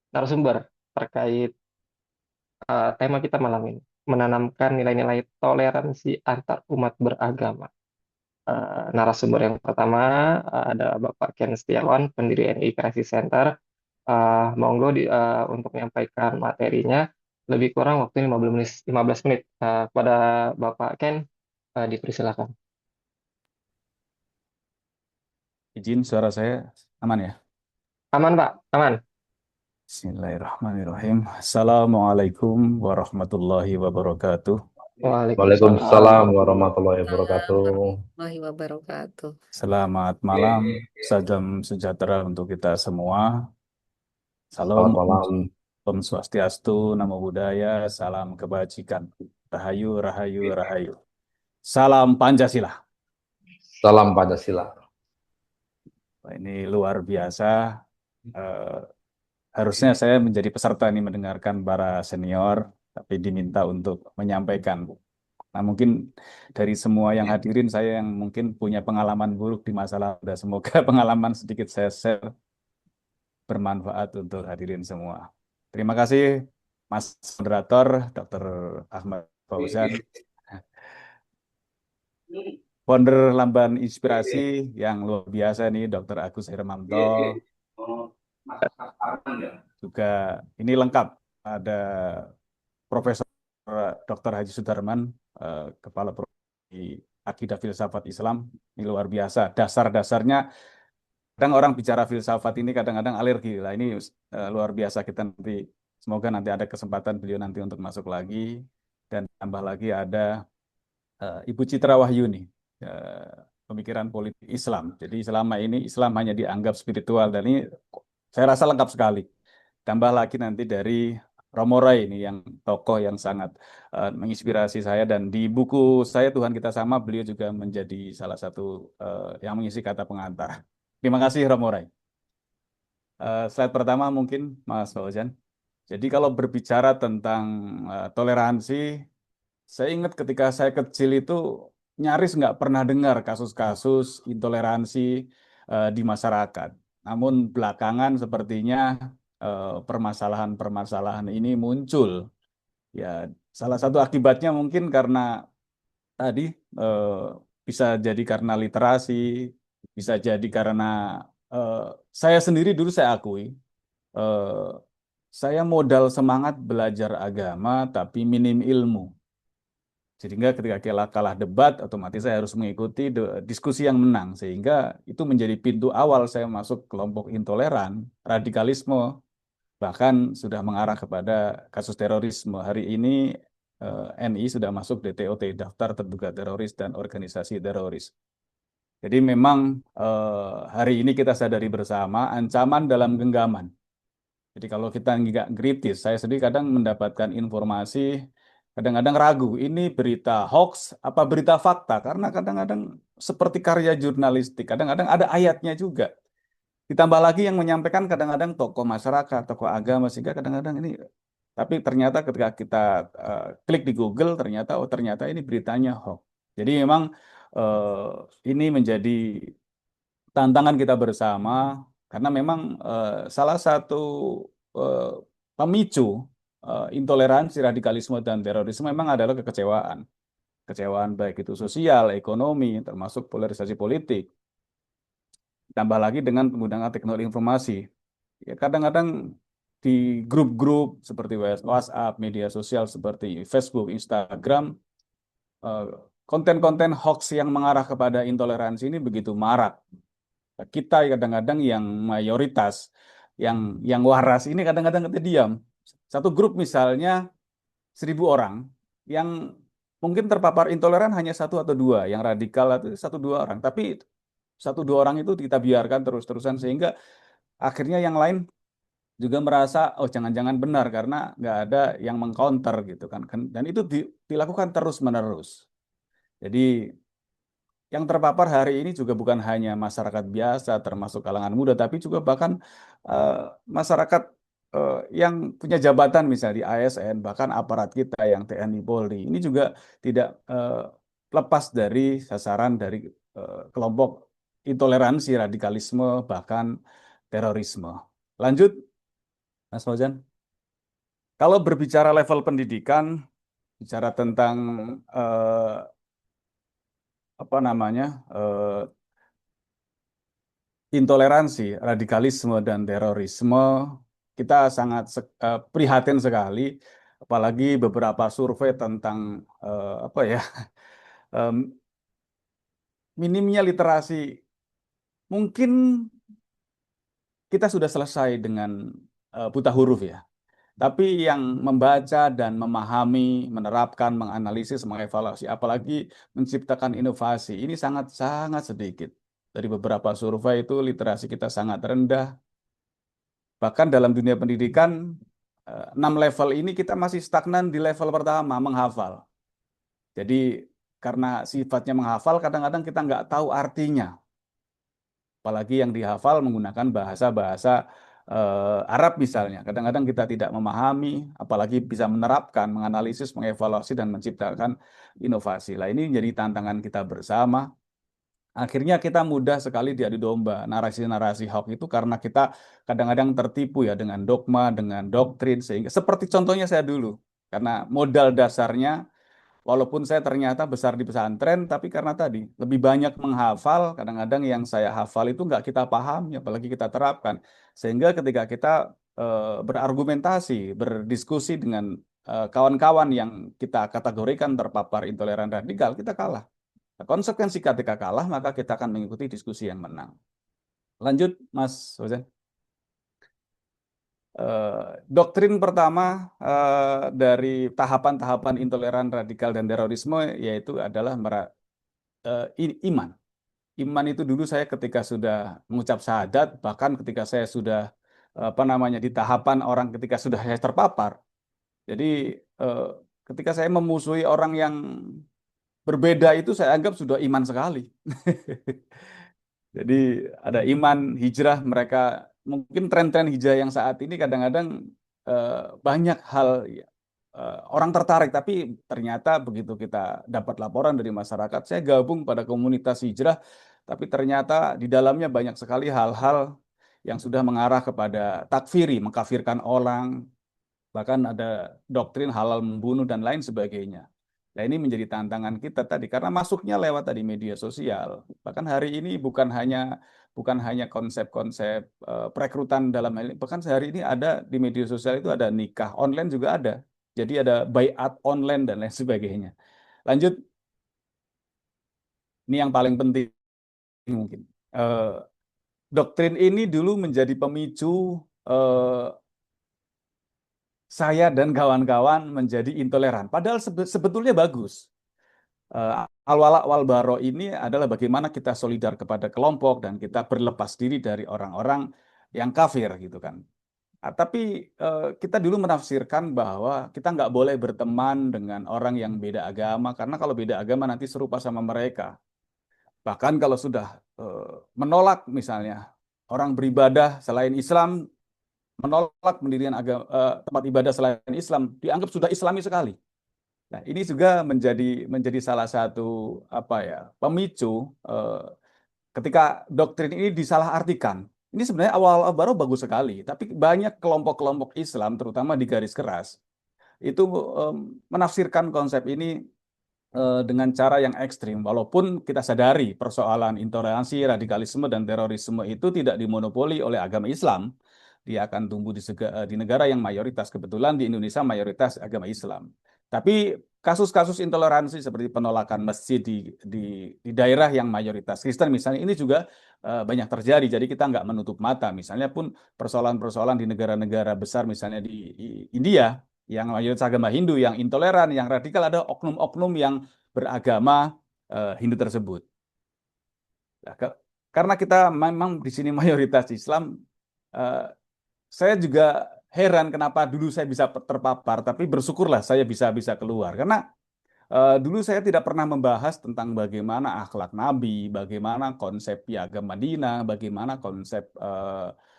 narasumber terkait tema kita malam ini, menanamkan nilai-nilai toleransi antar umat beragama. Narasumber yang pertama ada Bapak Ken Setiawan, pendiri NI Crisis Center. Monggo untuk menyampaikan materinya, lebih kurang waktu 15 menit. Kepada Bapak Ken, dipersilakan. Izin suara saya aman ya? Aman Pak, aman. Bismillahirrahmanirrahim. Assalamualaikum warahmatullahi wabarakatuh. Waalaikumsalam warahmatullahi wabarakatuh. Warahmatullahi wabarakatuh. Selamat malam, salam sejahtera untuk kita semua. Selamat Salam, malam. Om Swastiastu, Namo Buddhaya, salam kebajikan. Rahayu, rahayu, rahayu. Salam Pancasila. Salam Pancasila. Ini luar biasa. Harusnya saya menjadi peserta ini mendengarkan para senior, tapi diminta untuk menyampaikan. Nah, mungkin dari semua yang hadirin, saya yang mungkin punya pengalaman buruk di masa lalu. Semoga pengalaman sedikit saya share bermanfaat untuk hadirin semua. Terima kasih, Mas Moderator, Dr. Ahmad Fauzan, founder Lamban Inspirasi yang luar biasa nih, Dr. Agus Hermanto. Juga ini lengkap, ada Profesor Dr. Haji Sudarman, Kepala Prodi Akidah Filsafat Islam. Ini luar biasa. Dasar-dasarnya, kadang orang bicara filsafat ini kadang-kadang alergi. Lah ini luar biasa, kita nanti, semoga nanti ada kesempatan beliau nanti untuk masuk lagi. Dan tambah lagi ada Ibu Citra Wahyuni, pemikiran politik Islam. Jadi selama ini Islam hanya dianggap spiritual, dan ini saya rasa lengkap sekali. Tambah lagi nanti dari Romo Roy ini yang tokoh yang sangat menginspirasi saya, dan di buku saya Tuhan Kita Sama beliau juga menjadi salah satu yang mengisi kata pengantar. Terima kasih Romo Roy. Slide pertama mungkin Mas Fauzan. Jadi kalau berbicara tentang toleransi, saya ingat ketika saya kecil itu nyaris nggak pernah dengar kasus-kasus intoleransi di masyarakat. Namun belakangan sepertinya permasalahan-permasalahan ini muncul. Ya, salah satu akibatnya mungkin karena tadi bisa jadi karena literasi, bisa jadi karena saya sendiri dulu saya akui eh, saya modal semangat belajar agama tapi minim ilmu. Sehingga ketika kalah debat, otomatis saya harus mengikuti diskusi yang menang. Sehingga itu menjadi pintu awal saya masuk kelompok intoleran, radikalisme, bahkan sudah mengarah kepada kasus terorisme. Hari ini NI sudah masuk DTOT, Daftar Terduga Teroris dan Organisasi Teroris. Jadi memang hari ini kita sadari bersama ancaman dalam genggaman. Jadi kalau kita nggak kritis, saya sendiri kadang mendapatkan informasi, kadang-kadang ragu, ini berita hoax apa berita fakta, karena kadang-kadang seperti karya jurnalistik, kadang-kadang ada ayatnya juga. Ditambah lagi yang menyampaikan kadang-kadang tokoh masyarakat, tokoh agama, sehingga kadang-kadang ini, tapi ternyata ketika kita klik di Google, ternyata ini beritanya hoax. Jadi memang ini menjadi tantangan kita bersama, karena memang salah satu pemicu intoleransi, radikalisme, dan terorisme memang adalah kekecewaan. Kekecewaan baik itu sosial, ekonomi, termasuk polarisasi politik. Tambah lagi dengan penggunaan teknologi informasi. Ya, kadang-kadang di grup-grup seperti WhatsApp, media sosial seperti Facebook, Instagram, konten-konten hoax yang mengarah kepada intoleransi ini begitu marak. Kita kadang-kadang yang mayoritas, yang waras ini kadang-kadang kita diam. Satu grup misalnya 1.000 orang, yang mungkin terpapar intoleran hanya 1 atau 2, yang radikal itu 1-2 orang. Tapi 1-2 orang itu kita biarkan terus-terusan sehingga akhirnya yang lain juga merasa oh jangan-jangan benar karena nggak ada yang mengcounter gitu kan. Dan itu dilakukan terus-menerus. Jadi yang terpapar hari ini juga bukan hanya masyarakat biasa termasuk kalangan muda, tapi juga bahkan masyarakat yang punya jabatan misalnya di ASN, bahkan aparat kita yang TNI Polri, ini juga tidak lepas dari sasaran dari kelompok intoleransi, radikalisme, bahkan terorisme. Lanjut, Mas Fauzan. Kalau berbicara level pendidikan, bicara tentang apa namanya intoleransi, radikalisme, dan terorisme, kita sangat prihatin sekali, apalagi beberapa survei tentang apa ya minimnya literasi. Mungkin kita sudah selesai dengan buta huruf ya, tapi yang membaca dan memahami, menerapkan, menganalisis, mengevaluasi, apalagi menciptakan inovasi, ini sangat-sangat sedikit. Dari beberapa survei itu literasi kita sangat rendah. Bahkan dalam dunia pendidikan, 6 level ini kita masih stagnan di level pertama, menghafal. Jadi karena sifatnya menghafal, kadang-kadang kita nggak tahu artinya. Apalagi yang dihafal menggunakan bahasa-bahasa Arab misalnya. Kadang-kadang kita tidak memahami, apalagi bisa menerapkan, menganalisis, mengevaluasi, dan menciptakan inovasi. Nah, ini menjadi tantangan kita bersama. Akhirnya kita mudah sekali diadu domba narasi-narasi hoax itu karena kita kadang-kadang tertipu ya dengan dogma, dengan doktrin, sehingga seperti contohnya saya dulu. Karena modal dasarnya, walaupun saya ternyata besar di pesantren, tapi karena tadi lebih banyak menghafal, kadang-kadang yang saya hafal itu nggak kita pahami, apalagi kita terapkan. Sehingga ketika kita berargumentasi, berdiskusi dengan kawan-kawan yang kita kategorikan terpapar intoleran radikal, kita kalah. Konsekuensi ketika kalah, maka kita akan mengikuti diskusi yang menang. Lanjut, Mas Fauzan. Doktrin pertama dari tahapan-tahapan intoleran radikal dan terorisme yaitu adalah iman. Iman itu dulu saya ketika sudah mengucap syahadat, bahkan ketika saya sudah di tahapan orang ketika sudah saya terpapar. Jadi ketika saya memusuhi orang yang berbeda itu saya anggap sudah iman sekali. Jadi ada iman, hijrah, mereka mungkin tren-tren hijrah yang saat ini kadang-kadang banyak hal orang tertarik, tapi ternyata begitu kita dapat laporan dari masyarakat, saya gabung pada komunitas hijrah, tapi ternyata di dalamnya banyak sekali hal-hal yang sudah mengarah kepada takfiri, mengkafirkan orang, bahkan ada doktrin halal membunuh dan lain sebagainya. Nah, ini menjadi tantangan kita tadi karena masuknya lewat tadi media sosial. Bahkan hari ini bukan hanya konsep-konsep perekrutan dalam hal ini, bahkan sehari ini ada di media sosial itu ada nikah online juga ada. Jadi ada baiat online dan lain sebagainya. Lanjut, ini yang paling penting mungkin. Doktrin ini dulu menjadi pemicu saya dan kawan-kawan menjadi intoleran. Padahal sebetulnya bagus. Al-wala wal bara ini adalah bagaimana kita solidar kepada kelompok dan kita berlepas diri dari orang-orang yang kafir gitu kan. Tapi kita dulu menafsirkan bahwa kita nggak boleh berteman dengan orang yang beda agama karena kalau beda agama nanti serupa sama mereka. Bahkan kalau sudah menolak misalnya orang beribadah selain Islam, menolak pendirian tempat ibadah selain Islam, dianggap sudah Islami sekali. Nah, ini juga menjadi salah satu pemicu ketika doktrin ini disalahartikan. Ini sebenarnya awal baru bagus sekali, tapi banyak kelompok-kelompok Islam, terutama di garis keras, itu menafsirkan konsep ini dengan cara yang ekstrim. Walaupun kita sadari persoalan intoleransi, radikalisme, dan terorisme itu tidak dimonopoli oleh agama Islam. Dia akan tumbuh di negara yang mayoritas. Kebetulan di Indonesia mayoritas agama Islam. Tapi kasus-kasus intoleransi seperti penolakan masjid di daerah yang mayoritas Kristen misalnya, ini juga banyak terjadi. Jadi kita nggak menutup mata. Misalnya pun persoalan-persoalan di negara-negara besar, misalnya di India, yang mayoritas agama Hindu, yang intoleran, yang radikal, ada oknum-oknum yang beragama Hindu tersebut. Nah, karena kita memang di sini mayoritas Islam, saya juga heran kenapa dulu saya bisa terpapar, tapi bersyukurlah saya bisa keluar. Karena dulu saya tidak pernah membahas tentang bagaimana akhlak Nabi, bagaimana konsep Piagam Madinah, bagaimana konsep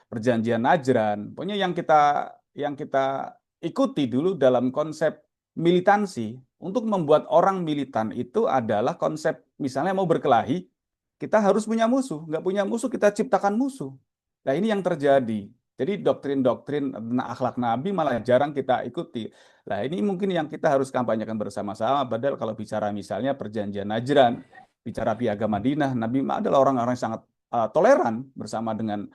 perjanjian Najran. Pokoknya yang kita ikuti dulu dalam konsep militansi. Untuk membuat orang militan itu adalah konsep misalnya mau berkelahi, kita harus punya musuh. Nggak punya musuh, kita ciptakan musuh. Nah, ini yang terjadi. Jadi doktrin-doktrin akhlak Nabi malah jarang kita ikuti. Nah, ini mungkin yang kita harus kampanyekan bersama-sama. Padahal kalau bicara misalnya perjanjian Najran, bicara Piagam Madinah, Nabi adalah orang-orang yang sangat toleran bersama dengan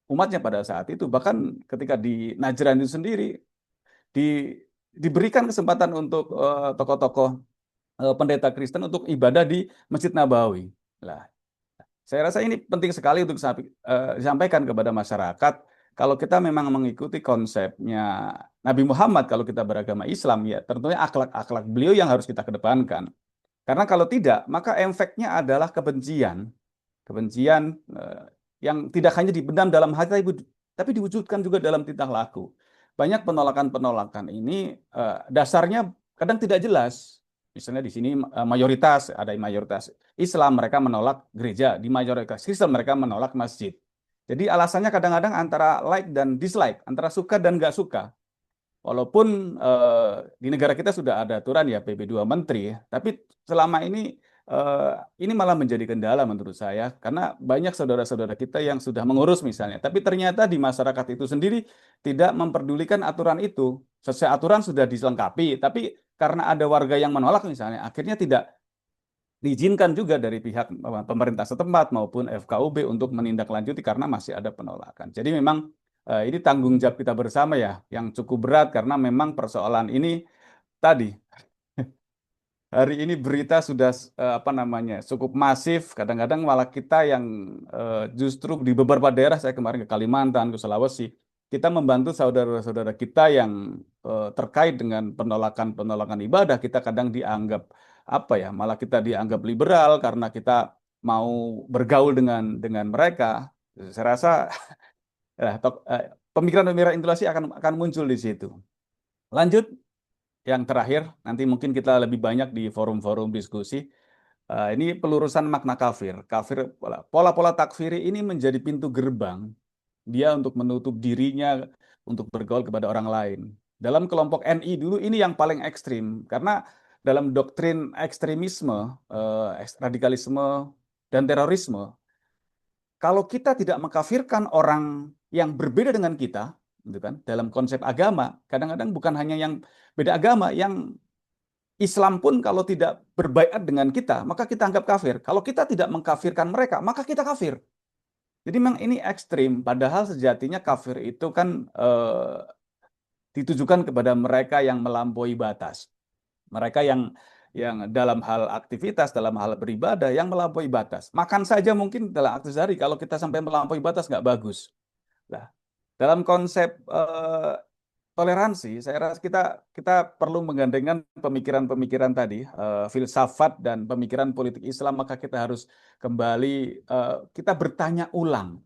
umatnya pada saat itu. Bahkan ketika di Najran itu sendiri diberikan kesempatan untuk tokoh-tokoh pendeta Kristen untuk ibadah di Masjid Nabawi. Nah, saya rasa ini penting sekali untuk disampaikan kepada masyarakat. Kalau kita memang mengikuti konsepnya Nabi Muhammad, kalau kita beragama Islam, ya tentunya akhlak-akhlak beliau yang harus kita kedepankan. Karena kalau tidak, maka efeknya adalah kebencian. Kebencian yang tidak hanya dipendam dalam hati, tapi diwujudkan juga dalam tingkah laku. Banyak penolakan-penolakan ini dasarnya kadang tidak jelas. Misalnya di sini ada mayoritas Islam, mereka menolak gereja. Di mayoritas Kristen, mereka menolak masjid. Jadi alasannya kadang-kadang antara like dan dislike, antara suka dan nggak suka. Walaupun di negara kita sudah ada aturan ya PP2 Menteri, tapi selama ini malah menjadi kendala menurut saya. Karena banyak saudara-saudara kita yang sudah mengurus misalnya, tapi ternyata di masyarakat itu sendiri tidak memperdulikan aturan itu. Sesuai aturan sudah dilengkapi, tapi karena ada warga yang menolak misalnya, akhirnya tidak diizinkan juga dari pihak pemerintah setempat maupun FKUB untuk menindaklanjuti karena masih ada penolakan. Jadi memang ini tanggung jawab kita bersama ya, yang cukup berat karena memang persoalan ini tadi hari ini berita sudah cukup masif. Kadang-kadang malah kita yang justru di beberapa daerah, saya kemarin ke Kalimantan, ke Sulawesi, kita membantu saudara-saudara kita yang terkait dengan penolakan ibadah. Kita kadang dianggap malah kita dianggap liberal karena kita mau bergaul dengan mereka. Saya rasa pemikiran-pemikiran intoleransi akan muncul di situ. Lanjut, yang terakhir, nanti mungkin kita lebih banyak di forum-forum diskusi. Ini pelurusan makna kafir. Pola-pola takfiri ini menjadi pintu gerbang dia untuk menutup dirinya untuk bergaul kepada orang lain. Dalam kelompok NI dulu ini yang paling ekstrim, karena dalam doktrin ekstremisme, radikalisme, dan terorisme, kalau kita tidak mengkafirkan orang yang berbeda dengan kita, gitu kan, dalam konsep agama, kadang-kadang bukan hanya yang beda agama, yang Islam pun kalau tidak berbaiat dengan kita, maka kita anggap kafir. Kalau kita tidak mengkafirkan mereka, maka kita kafir. Jadi memang ini ekstrim, padahal sejatinya kafir itu kan ditujukan kepada mereka yang melampaui batas. Mereka yang dalam hal aktivitas, dalam hal beribadah, yang melampaui batas. Makan saja mungkin dalam aktivitas sehari, kalau kita sampai melampaui batas nggak bagus. Nah, dalam konsep toleransi, saya rasa kita perlu menggandengkan pemikiran-pemikiran tadi, filsafat dan pemikiran politik Islam, maka kita harus kembali, kita bertanya ulang.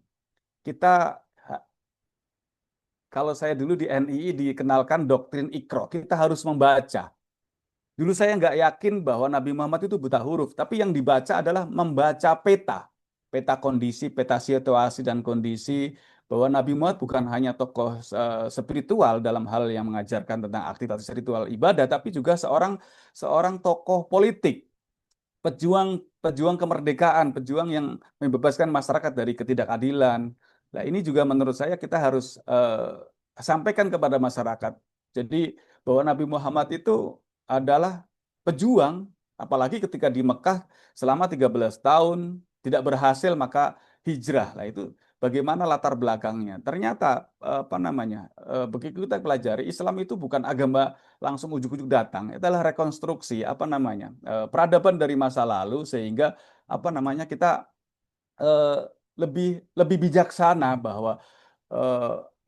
Kalau saya dulu di NII dikenalkan doktrin Iqra, kita harus membaca. Dulu saya nggak yakin bahwa Nabi Muhammad itu buta huruf, tapi yang dibaca adalah membaca peta kondisi, peta situasi dan kondisi, bahwa Nabi Muhammad bukan hanya tokoh spiritual dalam hal yang mengajarkan tentang aktivitas spiritual ibadah, tapi juga seorang tokoh politik, pejuang kemerdekaan, pejuang yang membebaskan masyarakat dari ketidakadilan. Nah, ini juga menurut saya kita harus sampaikan kepada masyarakat. Jadi bahwa Nabi Muhammad itu adalah pejuang, apalagi ketika di Mekah selama 13 tahun tidak berhasil, maka hijrah. Nah, itu bagaimana latar belakangnya. Ternyata begitu kita pelajari, Islam itu bukan agama langsung ujuk-ujuk datang, itu adalah rekonstruksi peradaban dari masa lalu, sehingga kita lebih bijaksana bahwa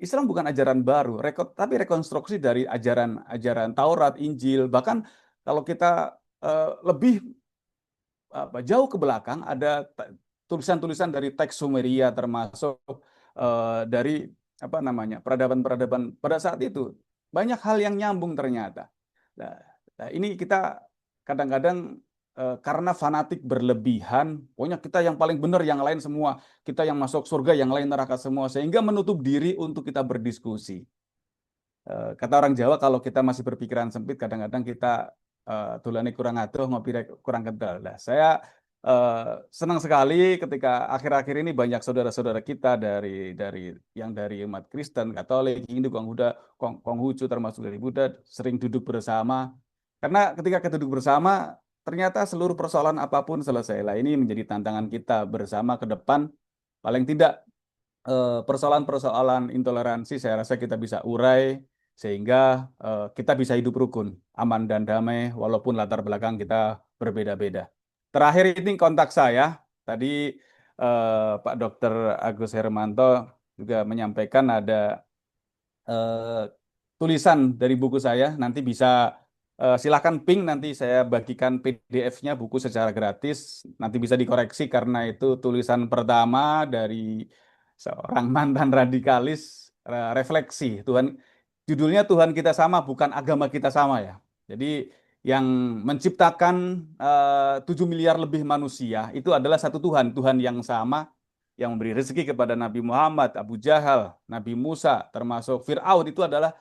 Islam bukan ajaran baru, tapi rekonstruksi dari ajaran Taurat, Injil. Bahkan kalau kita lebih jauh ke belakang, ada tulisan-tulisan dari teks Sumeria, termasuk dari peradaban-peradaban pada saat itu. Banyak hal yang nyambung ternyata. Nah, ini kita kadang-kadang karena fanatik berlebihan, pokoknya kita yang paling benar, yang lain semua, kita yang masuk surga, yang lain neraka semua, sehingga menutup diri untuk kita berdiskusi. Kata orang Jawa, kalau kita masih berpikiran sempit, kadang-kadang kita tulane kurang adoh, ngopi kurang kental. Nah, saya senang sekali ketika akhir-akhir ini banyak saudara-saudara kita dari umat Kristen, Katolik, Hindu, Konghucu, termasuk dari Buddha, sering duduk bersama. Karena ketika kita duduk bersama, ternyata seluruh persoalan apapun selesai. Lah, ini menjadi tantangan kita bersama ke depan. Paling tidak persoalan-persoalan intoleransi saya rasa kita bisa urai, sehingga kita bisa hidup rukun, aman dan damai, walaupun latar belakang kita berbeda-beda. Terakhir ini kontak saya, tadi Pak Dr. Agus Hermanto juga menyampaikan ada tulisan dari buku saya, nanti bisa silakan ping, nanti saya bagikan PDF-nya buku secara gratis, nanti bisa dikoreksi karena itu tulisan pertama dari seorang mantan radikalis, refleksi Tuhan, judulnya Tuhan kita sama, bukan agama kita sama ya. Jadi yang menciptakan 7 miliar lebih manusia itu adalah satu Tuhan, Tuhan yang sama, yang memberi rezeki kepada Nabi Muhammad, Abu Jahal, Nabi Musa, termasuk Fir'aun, itu adalah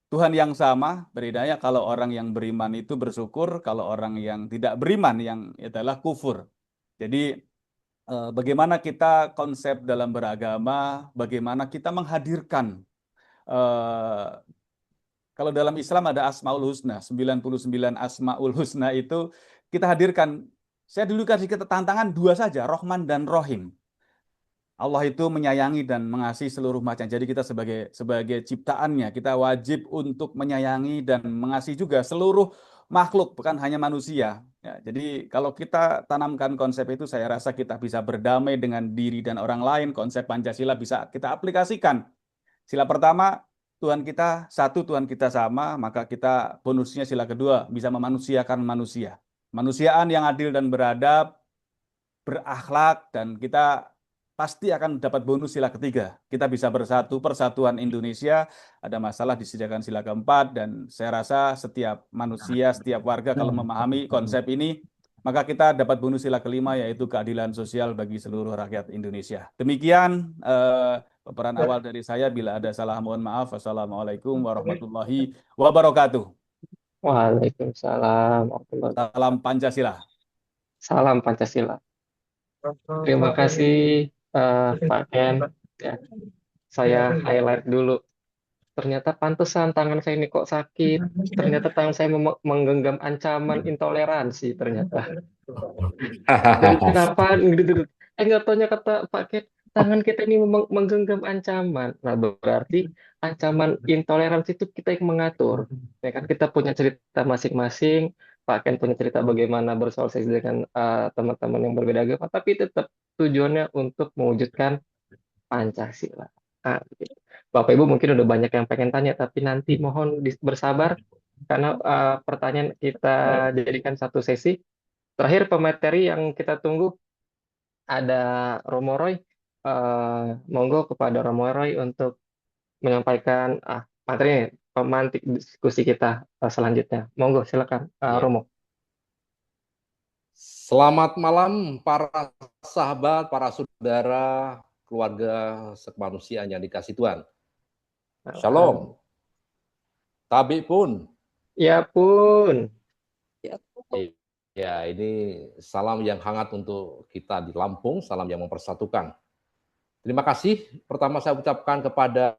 Tuhan yang sama. Bedanya kalau orang yang beriman itu bersyukur, kalau orang yang tidak beriman yang adalah kufur. Jadi bagaimana kita konsep dalam beragama, bagaimana kita menghadirkan, kalau dalam Islam ada Asmaul Husna, 99 Asmaul Husna itu kita hadirkan. Saya dulu kasih kita tantangan 2 saja, Rahman dan Rahim. Allah itu menyayangi dan mengasihi seluruh macam. Jadi kita sebagai ciptaannya, kita wajib untuk menyayangi dan mengasihi juga seluruh makhluk, bukan hanya manusia. Ya, jadi kalau kita tanamkan konsep itu, saya rasa kita bisa berdamai dengan diri dan orang lain. Konsep Pancasila bisa kita aplikasikan. Sila pertama, Tuhan kita satu, Tuhan kita sama, maka kita bonusnya sila kedua, bisa memanusiakan manusia. Manusiaan yang adil dan beradab, berakhlak, dan kita pasti akan dapat bonus sila ketiga. Kita bisa bersatu, persatuan Indonesia. Ada masalah disediakan sila keempat, dan saya rasa setiap manusia, setiap warga kalau memahami konsep ini, maka kita dapat bonus sila kelima, yaitu keadilan sosial bagi seluruh rakyat Indonesia. Demikian peperan awal dari saya. Bila ada salah, mohon maaf. Wassalamualaikum warahmatullahi wabarakatuh. Waalaikumsalam warahmatullahi wabarakatuh. Salam Pancasila. Salam Pancasila. Terima kasih Pak Ken. Ya, saya highlight dulu. Ternyata pantesan tangan saya ini kok sakit. Ternyata tangan saya menggenggam ancaman intoleransi ternyata. Jadi kenapa? Nggak taunya kata Pak Ken, tangan kita ini menggenggam ancaman. Nah berarti ancaman intoleransi itu kita yang mengatur. Ya kan kita punya cerita masing-masing. Pak Ken punya cerita bagaimana bersosialisasi dengan teman-teman yang berbeda agama, tapi tetap tujuannya untuk mewujudkan Pancasila. Ah, gitu. Bapak Ibu mungkin udah banyak yang pengen tanya, tapi nanti mohon bersabar karena pertanyaan kita jadikan satu sesi. Terakhir pemateri yang kita tunggu ada Romo Roy. Monggo kepada Romo Roy untuk menyampaikan materi pemantik diskusi kita selanjutnya. Monggo silakan Ya. Romo. Selamat malam para sahabat, para saudara, keluarga sekemanusiaan yang dikasih Tuhan. Shalom. Tabi pun. Ya pun. Ya, ini salam yang hangat untuk kita di Lampung, salam yang mempersatukan. Terima kasih. Pertama saya ucapkan kepada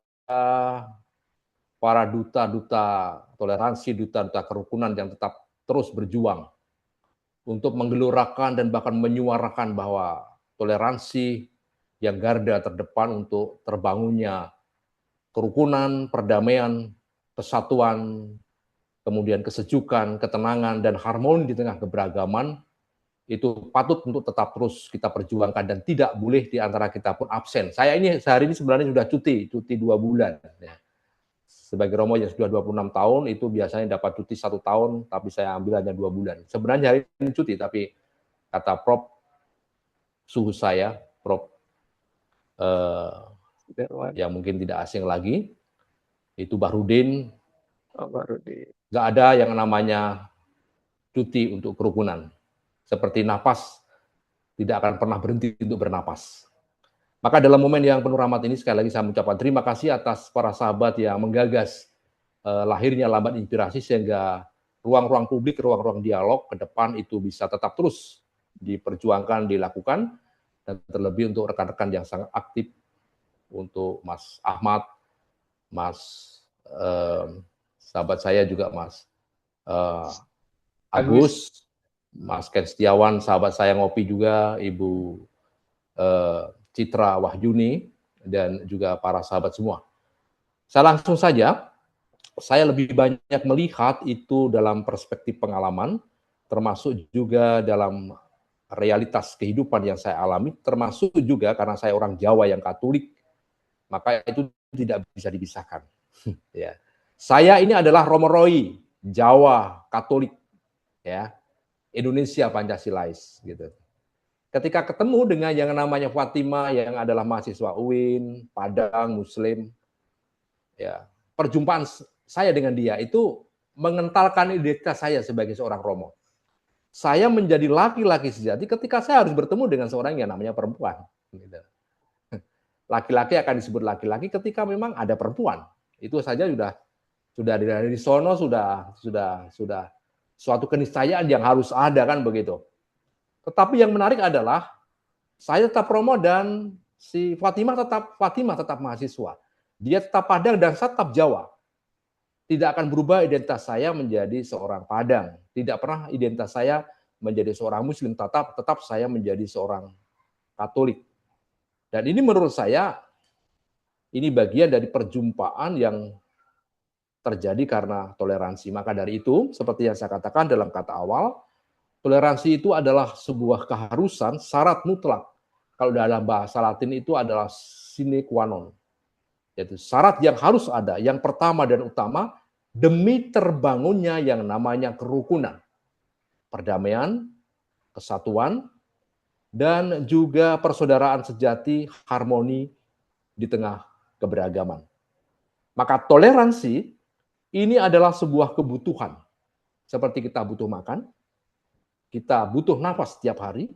para duta-duta toleransi, duta-duta kerukunan yang tetap terus berjuang untuk menggelurakan dan bahkan menyuarakan bahwa toleransi yang garda terdepan untuk terbangunnya kerukunan, perdamaian, kesatuan, kemudian kesejukan, ketenangan, dan harmoni di tengah keberagaman, itu patut untuk tetap terus kita perjuangkan dan tidak boleh di antara kita pun absen. Saya ini sehari ini sebenarnya sudah cuti 2 bulan. Ya. Sebagai Romo yang sudah 26 tahun, itu biasanya dapat cuti 1 tahun, tapi saya ambil hanya 2 bulan. Sebenarnya hari ini cuti, tapi kata Prof, suhu saya, Prof, yang mungkin tidak asing lagi, itu Bahrudin, nggak ada yang namanya cuti untuk kerukunan. Seperti napas, tidak akan pernah berhenti untuk bernapas. Maka dalam momen yang penuh rahmat ini, sekali lagi saya mengucapkan terima kasih atas para sahabat yang menggagas lahirnya Lambat Inspirasi, sehingga ruang-ruang publik, ruang-ruang dialog ke depan itu bisa tetap terus diperjuangkan, dilakukan, dan terlebih untuk rekan-rekan yang sangat aktif, untuk Mas Ahmad, Mas sahabat saya juga Mas Agus, Mas Ken Setiawan, sahabat saya ngopi juga, Ibu Citra Wahyuni, dan juga para sahabat semua. Saya langsung saja, saya lebih banyak melihat itu dalam perspektif pengalaman, termasuk juga dalam realitas kehidupan yang saya alami, termasuk juga karena saya orang Jawa yang Katolik, maka itu tidak bisa dipisahkan. Ya. Saya ini adalah Romo Roy, Jawa Katolik, ya, Indonesia Pancasilais, gitu. Ketika ketemu dengan yang namanya Fatima yang adalah mahasiswa UIN, Padang, Muslim, ya, perjumpaan saya dengan dia itu mengentalkan identitas saya sebagai seorang Romo. Saya menjadi laki-laki sejati ketika saya harus bertemu dengan seorang yang namanya perempuan. Gitu. Laki-laki akan disebut laki-laki ketika memang ada perempuan. Itu saja sudah dari sono sudah suatu keniscayaan yang harus ada, kan begitu. Tetapi yang menarik adalah saya tetap Romo dan si Fatima tetap mahasiswa. Dia tetap Padang dan saya tetap Jawa. Tidak akan berubah identitas saya menjadi seorang Padang. Tidak pernah identitas saya menjadi seorang Muslim. Tetap saya menjadi seorang Katolik. Dan ini menurut saya, ini bagian dari perjumpaan yang terjadi karena toleransi. Maka dari itu, seperti yang saya katakan dalam kata awal, toleransi itu adalah sebuah keharusan, syarat mutlak. Kalau dalam bahasa Latin itu adalah sine qua non. Yaitu syarat yang harus ada, yang pertama dan utama, demi terbangunnya yang namanya kerukunan, perdamaian, kesatuan, dan juga persaudaraan sejati, harmoni di tengah keberagaman. Maka toleransi ini adalah sebuah kebutuhan. Seperti kita butuh makan, kita butuh nafas setiap hari,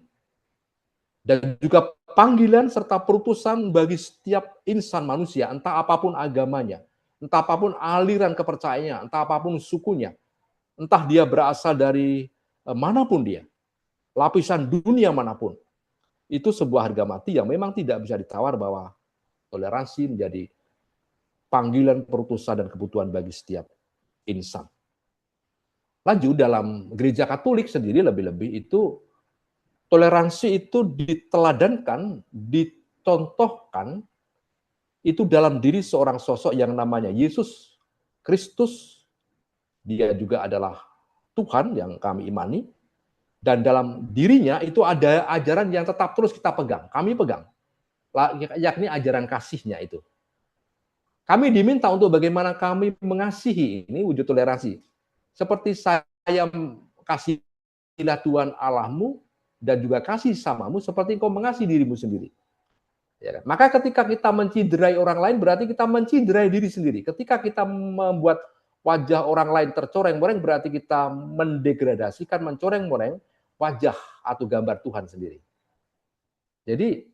dan juga panggilan serta perutusan bagi setiap insan manusia, entah apapun agamanya, entah apapun aliran kepercayaannya, entah apapun sukunya, entah dia berasal dari manapun dia, lapisan dunia manapun. itu sebuah harga mati yang memang tidak bisa ditawar, bahwa toleransi menjadi panggilan, perutusan, dan kebutuhan bagi setiap insan. Laju dalam gereja Katolik sendiri lebih-lebih itu toleransi itu diteladankan, dicontohkan itu dalam diri seorang sosok yang namanya Yesus Kristus. Dia juga adalah Tuhan yang kami imani, dan dalam dirinya itu ada ajaran yang tetap terus kita pegang, kami pegang, yakni ajaran kasihnya itu. Kami diminta untuk bagaimana kami mengasihi, ini wujud toleransi. Seperti saya kasihlah Tuhan Allahmu dan juga kasih samamu seperti engkau mengasihi dirimu sendiri. Ya, maka ketika kita menciderai orang lain berarti kita menciderai diri sendiri. Ketika kita membuat wajah orang lain tercoreng-moreng berarti kita mendegradasikan, mencoreng-moreng wajah atau gambar Tuhan sendiri. Jadi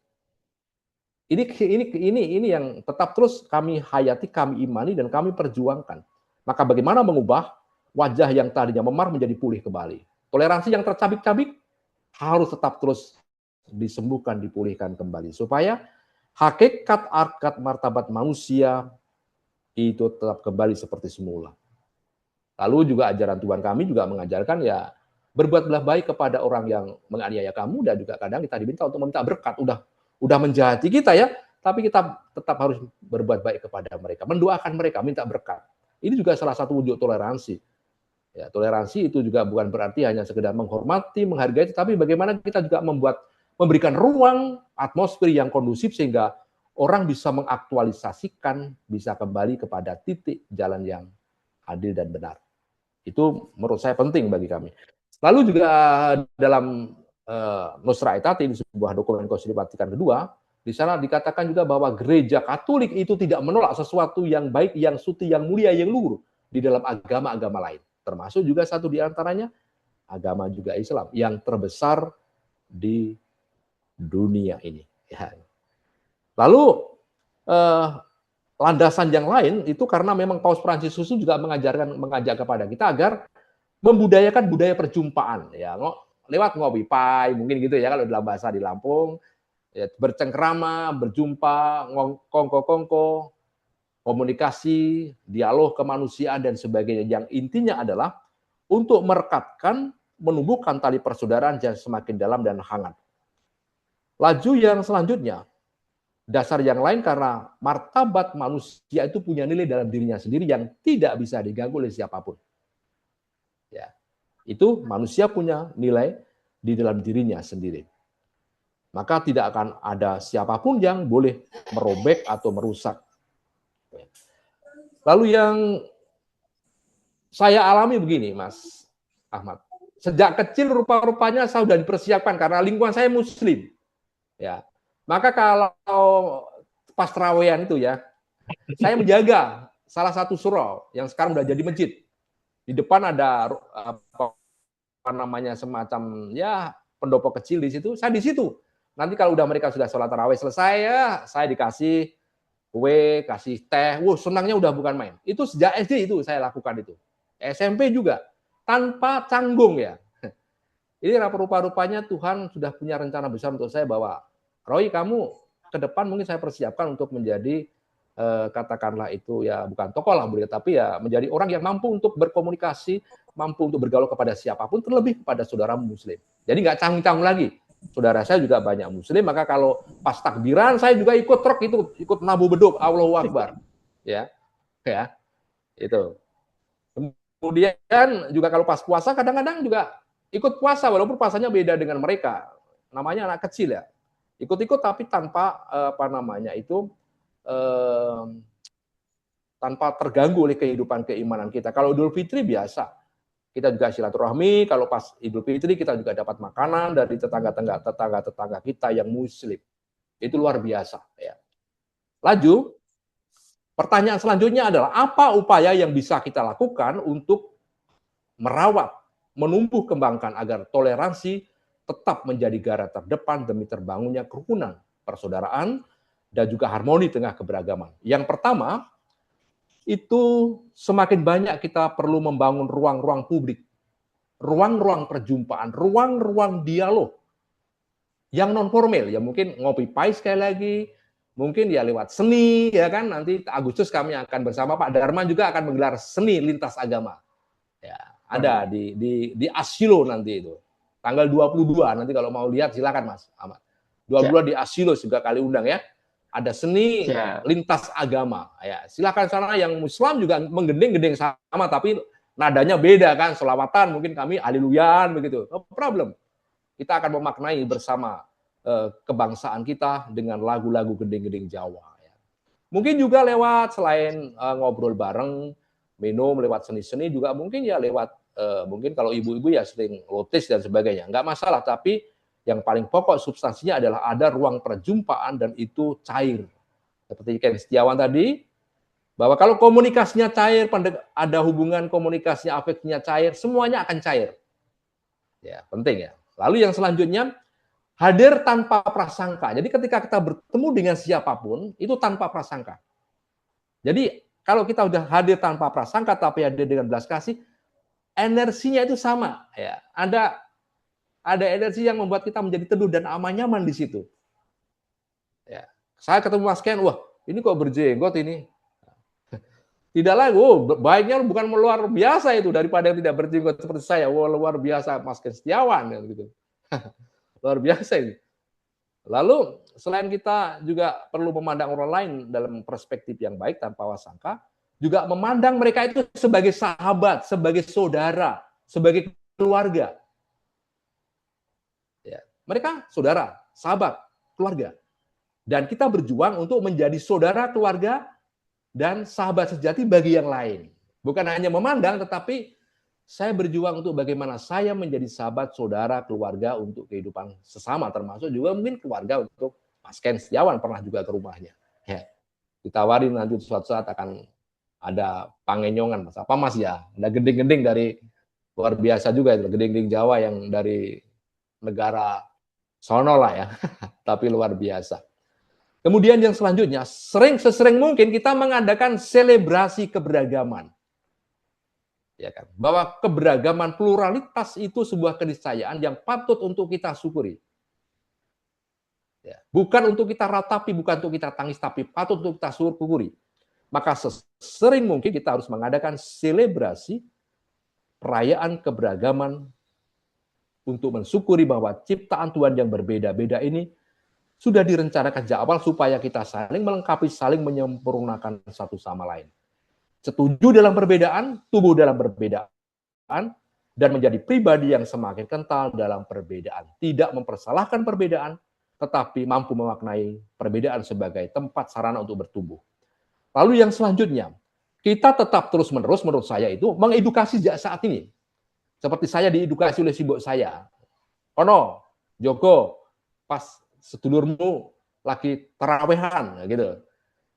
ini yang tetap terus kami hayati, kami imani, dan kami perjuangkan. Maka bagaimana mengubah wajah yang tadinya memar menjadi pulih kembali. Toleransi yang tercabik-cabik harus tetap terus disembuhkan, dipulihkan kembali. Supaya hakikat harkat martabat manusia itu tetap kembali seperti semula. Lalu juga ajaran Tuhan kami juga mengajarkan ya berbuatlah baik kepada orang yang menganiaya kamu, dan juga kadang kita diminta untuk meminta berkat. Udah menjahati kita ya, tapi kita tetap harus berbuat baik kepada mereka, mendoakan mereka, minta berkat. Ini juga salah satu wujud toleransi. Ya, toleransi itu juga bukan berarti hanya sekedar menghormati, menghargai, tapi bagaimana kita juga memberikan ruang, atmosfer yang kondusif sehingga orang bisa mengaktualisasikan, bisa kembali kepada titik jalan yang adil dan benar. Itu menurut saya penting bagi kami. Lalu juga dalam Nostra Aetate, di sebuah dokumen Konsili Vatikan kedua, di sana dikatakan juga bahwa gereja Katolik itu tidak menolak sesuatu yang baik, yang suci, yang mulia, yang luhur di dalam agama-agama lain. Termasuk juga satu di antaranya agama juga Islam yang terbesar di dunia ini. Ya. Lalu landasan yang lain itu karena memang Paus Fransiskus juga mengajak kepada kita agar membudayakan budaya perjumpaan, ya, lewat ngopi pai mungkin gitu ya kalau dalam bahasa di Lampung, ya, bercengkrama, berjumpa, kongko-kongko, komunikasi, dialog kemanusiaan dan sebagainya, yang intinya adalah untuk merekatkan, menumbuhkan tali persaudaraan yang semakin dalam dan hangat. Laju yang selanjutnya, dasar yang lain karena martabat manusia itu punya nilai dalam dirinya sendiri yang tidak bisa diganggu oleh siapapun. Ya, itu manusia punya nilai di dalam dirinya sendiri. Maka tidak akan ada siapapun yang boleh merobek atau merusak. Lalu yang saya alami begini, Mas Ahmad. Sejak kecil rupa-rupanya saya sudah dipersiapkan karena lingkungan saya Muslim. Ya, maka kalau pas terawehan itu ya, saya menjaga salah satu surau yang sekarang sudah jadi masjid. Di depan ada apa namanya semacam ya pendopo kecil di situ. Saya di situ. Nanti kalau udah mereka sudah sholat tarawih selesai ya, saya dikasih kue, kasih teh. Wah, senangnya udah bukan main. Itu sejak SD itu saya lakukan itu. SMP juga tanpa canggung ya. Ini rupa-rupanya Tuhan sudah punya rencana besar untuk saya bahwa Roy, kamu ke depan mungkin saya persiapkan untuk menjadi katakanlah itu ya bukan tokoh lah, tapi ya menjadi orang yang mampu untuk berkomunikasi, mampu untuk bergaul kepada siapapun, terlebih kepada saudara Muslim. Jadi nggak canggung-canggung lagi. Saudara saya juga banyak Muslim, maka kalau pas takbiran saya juga ikut truk itu, ikut nabu beduk, Allahu Akbar, ya, itu. Kemudian juga kalau pas puasa kadang-kadang juga ikut puasa, walaupun puasanya beda dengan mereka, namanya anak kecil ya, ikut-ikut tapi tanpa apa namanya itu tanpa terganggu oleh kehidupan keimanan kita. Kalau Idul Fitri biasa, kita juga silaturahmi. Kalau pas Idul Fitri kita juga dapat makanan dari tetangga kita yang Muslim. Itu luar biasa. Ya. Laju, pertanyaan selanjutnya adalah apa upaya yang bisa kita lakukan untuk merawat, menumbuh kembangkan agar toleransi tetap menjadi garda terdepan demi terbangunnya kerukunan, persaudaraan, dan juga harmoni tengah keberagaman. Yang pertama, itu semakin banyak kita perlu membangun ruang-ruang publik, ruang-ruang perjumpaan, ruang-ruang dialog yang non formal ya mungkin ngopi pahit sekali lagi, mungkin ya lewat seni ya kan, nanti Agustus kami akan bersama Pak Darman juga akan menggelar seni lintas agama. Ya, ada di Asilo nanti itu. Tanggal 22 nanti kalau mau lihat silakan Mas Ahmad. 22 di Asilo juga kali undang ya. Ada seni lintas agama. Ya, silakan sana yang Muslim juga menggending-gending sama tapi nadanya beda kan, selawatan mungkin kami haleluyaan begitu. No problem. Kita akan memaknai bersama kebangsaan kita dengan lagu-lagu gending-gending Jawa. Ya. Mungkin juga lewat selain ngobrol bareng, minum lewat seni-seni juga mungkin ya lewat mungkin kalau ibu-ibu ya sering lotis dan sebagainya. Nggak masalah, tapi yang paling pokok substansinya adalah ada ruang perjumpaan dan itu cair. Seperti Ken Setiawan tadi, bahwa kalau komunikasinya cair, ada hubungan komunikasinya, afeknya cair, semuanya akan cair. Ya, penting ya. Lalu yang selanjutnya, hadir tanpa prasangka. Jadi ketika kita bertemu dengan siapapun, itu tanpa prasangka. Jadi kalau kita udah hadir tanpa prasangka, tapi hadir dengan belas kasih, energinya itu sama. Ya, ada energi yang membuat kita menjadi teduh dan aman nyaman di situ. Ya, saya ketemu Mas Ken, wah ini kok berjenggot ini. Tidak lagi, baiknya bukan luar biasa itu daripada yang tidak berjenggot seperti saya. Wah luar biasa Mas Ken Setiawan gitu. Luar biasa ini. Lalu selain kita juga perlu memandang orang lain dalam perspektif yang baik tanpa prasangka, juga memandang mereka itu sebagai sahabat, sebagai saudara, sebagai keluarga. Ya, mereka saudara, sahabat, keluarga. Dan kita berjuang untuk menjadi saudara, keluarga, dan sahabat sejati bagi yang lain. Bukan hanya memandang, tetapi saya berjuang untuk bagaimana saya menjadi sahabat, saudara, keluarga untuk kehidupan sesama, termasuk juga mungkin keluarga untuk Mas Ken Setiawan pernah juga ke rumahnya. Ya. Ditawarin nanti suatu saat akan ada pangenyongan, Mas. Apa Mas ya? Ada gending-gending dari luar biasa juga itu, gending-gending Jawa yang dari negara sono lah ya, tapi luar biasa. Kemudian yang selanjutnya, sesering mungkin kita mengadakan selebrasi keberagaman. Ya kan? Bahwa keberagaman pluralitas itu sebuah keniscayaan yang patut untuk kita syukuri. Ya. Bukan untuk kita ratapi, bukan untuk kita tangis, tapi patut untuk kita syukuri. Maka sesering mungkin kita harus mengadakan selebrasi perayaan keberagaman untuk mensyukuri bahwa ciptaan Tuhan yang berbeda-beda ini sudah direncanakan sejak awal supaya kita saling melengkapi, saling menyempurnakan satu sama lain. Setuju dalam perbedaan, tumbuh dalam perbedaan, dan menjadi pribadi yang semakin kental dalam perbedaan. Tidak mempersalahkan perbedaan, tetapi mampu memaknai perbedaan sebagai tempat sarana untuk bertumbuh. Lalu yang selanjutnya, kita tetap terus-menerus menurut saya itu mengedukasi sejak saat ini. Seperti saya diedukasi oleh sibuk saya. Ono, Joko, pas sedulurmu lagi terawehan gitu.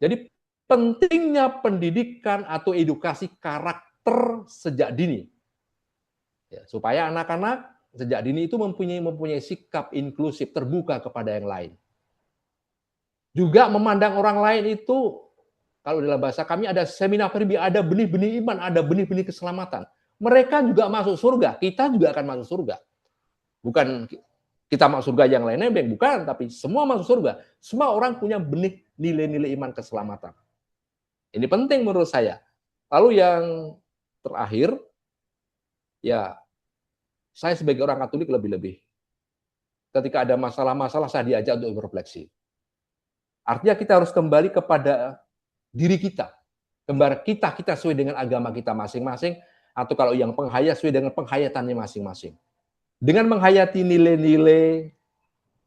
Jadi pentingnya pendidikan atau edukasi karakter sejak dini. Ya, supaya anak-anak sejak dini itu mempunyai sikap inklusif, terbuka kepada yang lain. Juga memandang orang lain itu, kalau dalam bahasa kami ada seminar verbi, ada benih-benih iman, ada benih-benih keselamatan. Mereka juga masuk surga, kita juga akan masuk surga. Bukan kita masuk surga yang lainnya, bukan, tapi semua masuk surga. Semua orang punya benih nilai-nilai iman keselamatan. Ini penting menurut saya. Lalu yang terakhir, ya saya sebagai orang Katolik lebih-lebih. Ketika ada masalah-masalah, saya diajak untuk berefleksi. Artinya kita harus kembali kepada diri kita. Kembali kita sesuai dengan agama kita masing-masing, atau kalau yang penghayat sesuai dengan penghayatannya masing-masing. Dengan menghayati nilai-nilai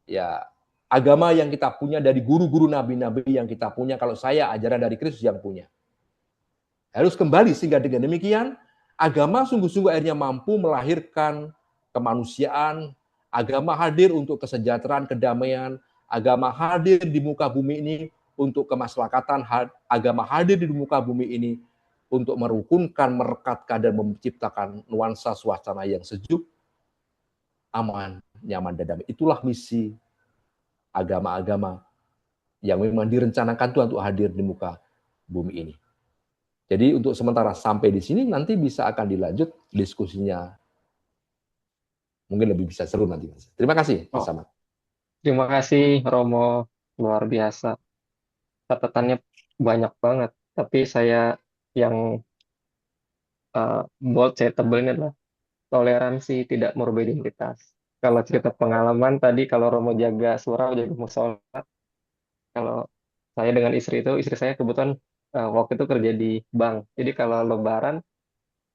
ya agama yang kita punya dari guru-guru nabi-nabi yang kita punya, kalau saya ajaran dari Kristus yang punya. Harus kembali sehingga dengan demikian agama sungguh-sungguh akhirnya mampu melahirkan kemanusiaan, agama hadir untuk kesejahteraan, kedamaian, agama hadir di muka bumi ini untuk kemaslahatan, agama hadir di muka bumi ini untuk merukunkan, merekatkan, dan menciptakan nuansa suasana yang sejuk, aman, nyaman, dan damai. Itulah misi agama-agama yang memang direncanakan Tuhan untuk hadir di muka bumi ini. Jadi untuk sementara sampai di sini, nanti bisa akan dilanjut diskusinya. Mungkin lebih bisa seru nanti, Mas. Terima kasih, Mas Ahmad. Terima kasih Romo, luar biasa. Catatannya banyak banget. Tapi saya yang bold, saya tebelin adalah toleransi tidak merubah identitas. Kalau cerita pengalaman tadi, kalau Romo jaga surau, jaga musola, kalau saya dengan istri itu, istri saya kebetulan waktu itu kerja di bank. Jadi kalau Lebaran,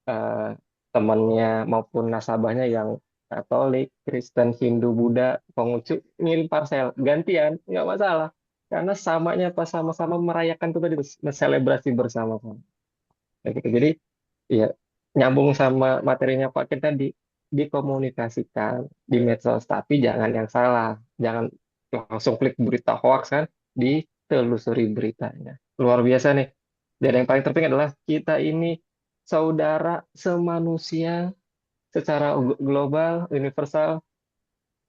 eh, temannya maupun nasabahnya yang Katolik, Kristen, Hindu, Buddha, Konghucu ngirim parcel gantian, nggak masalah. Karena samanya pas sama-sama merayakan itu tadi, selebrasi bersama-sama. Kayak gitu. Jadi ya nyambung sama materinya Pak Ken tadi, dikomunikasikan di medsos, tapi jangan yang salah, jangan langsung klik berita hoax kan, ditelusuri beritanya. Luar biasa nih. Dan yang paling terpenting adalah kita ini saudara semanusia secara global, universal.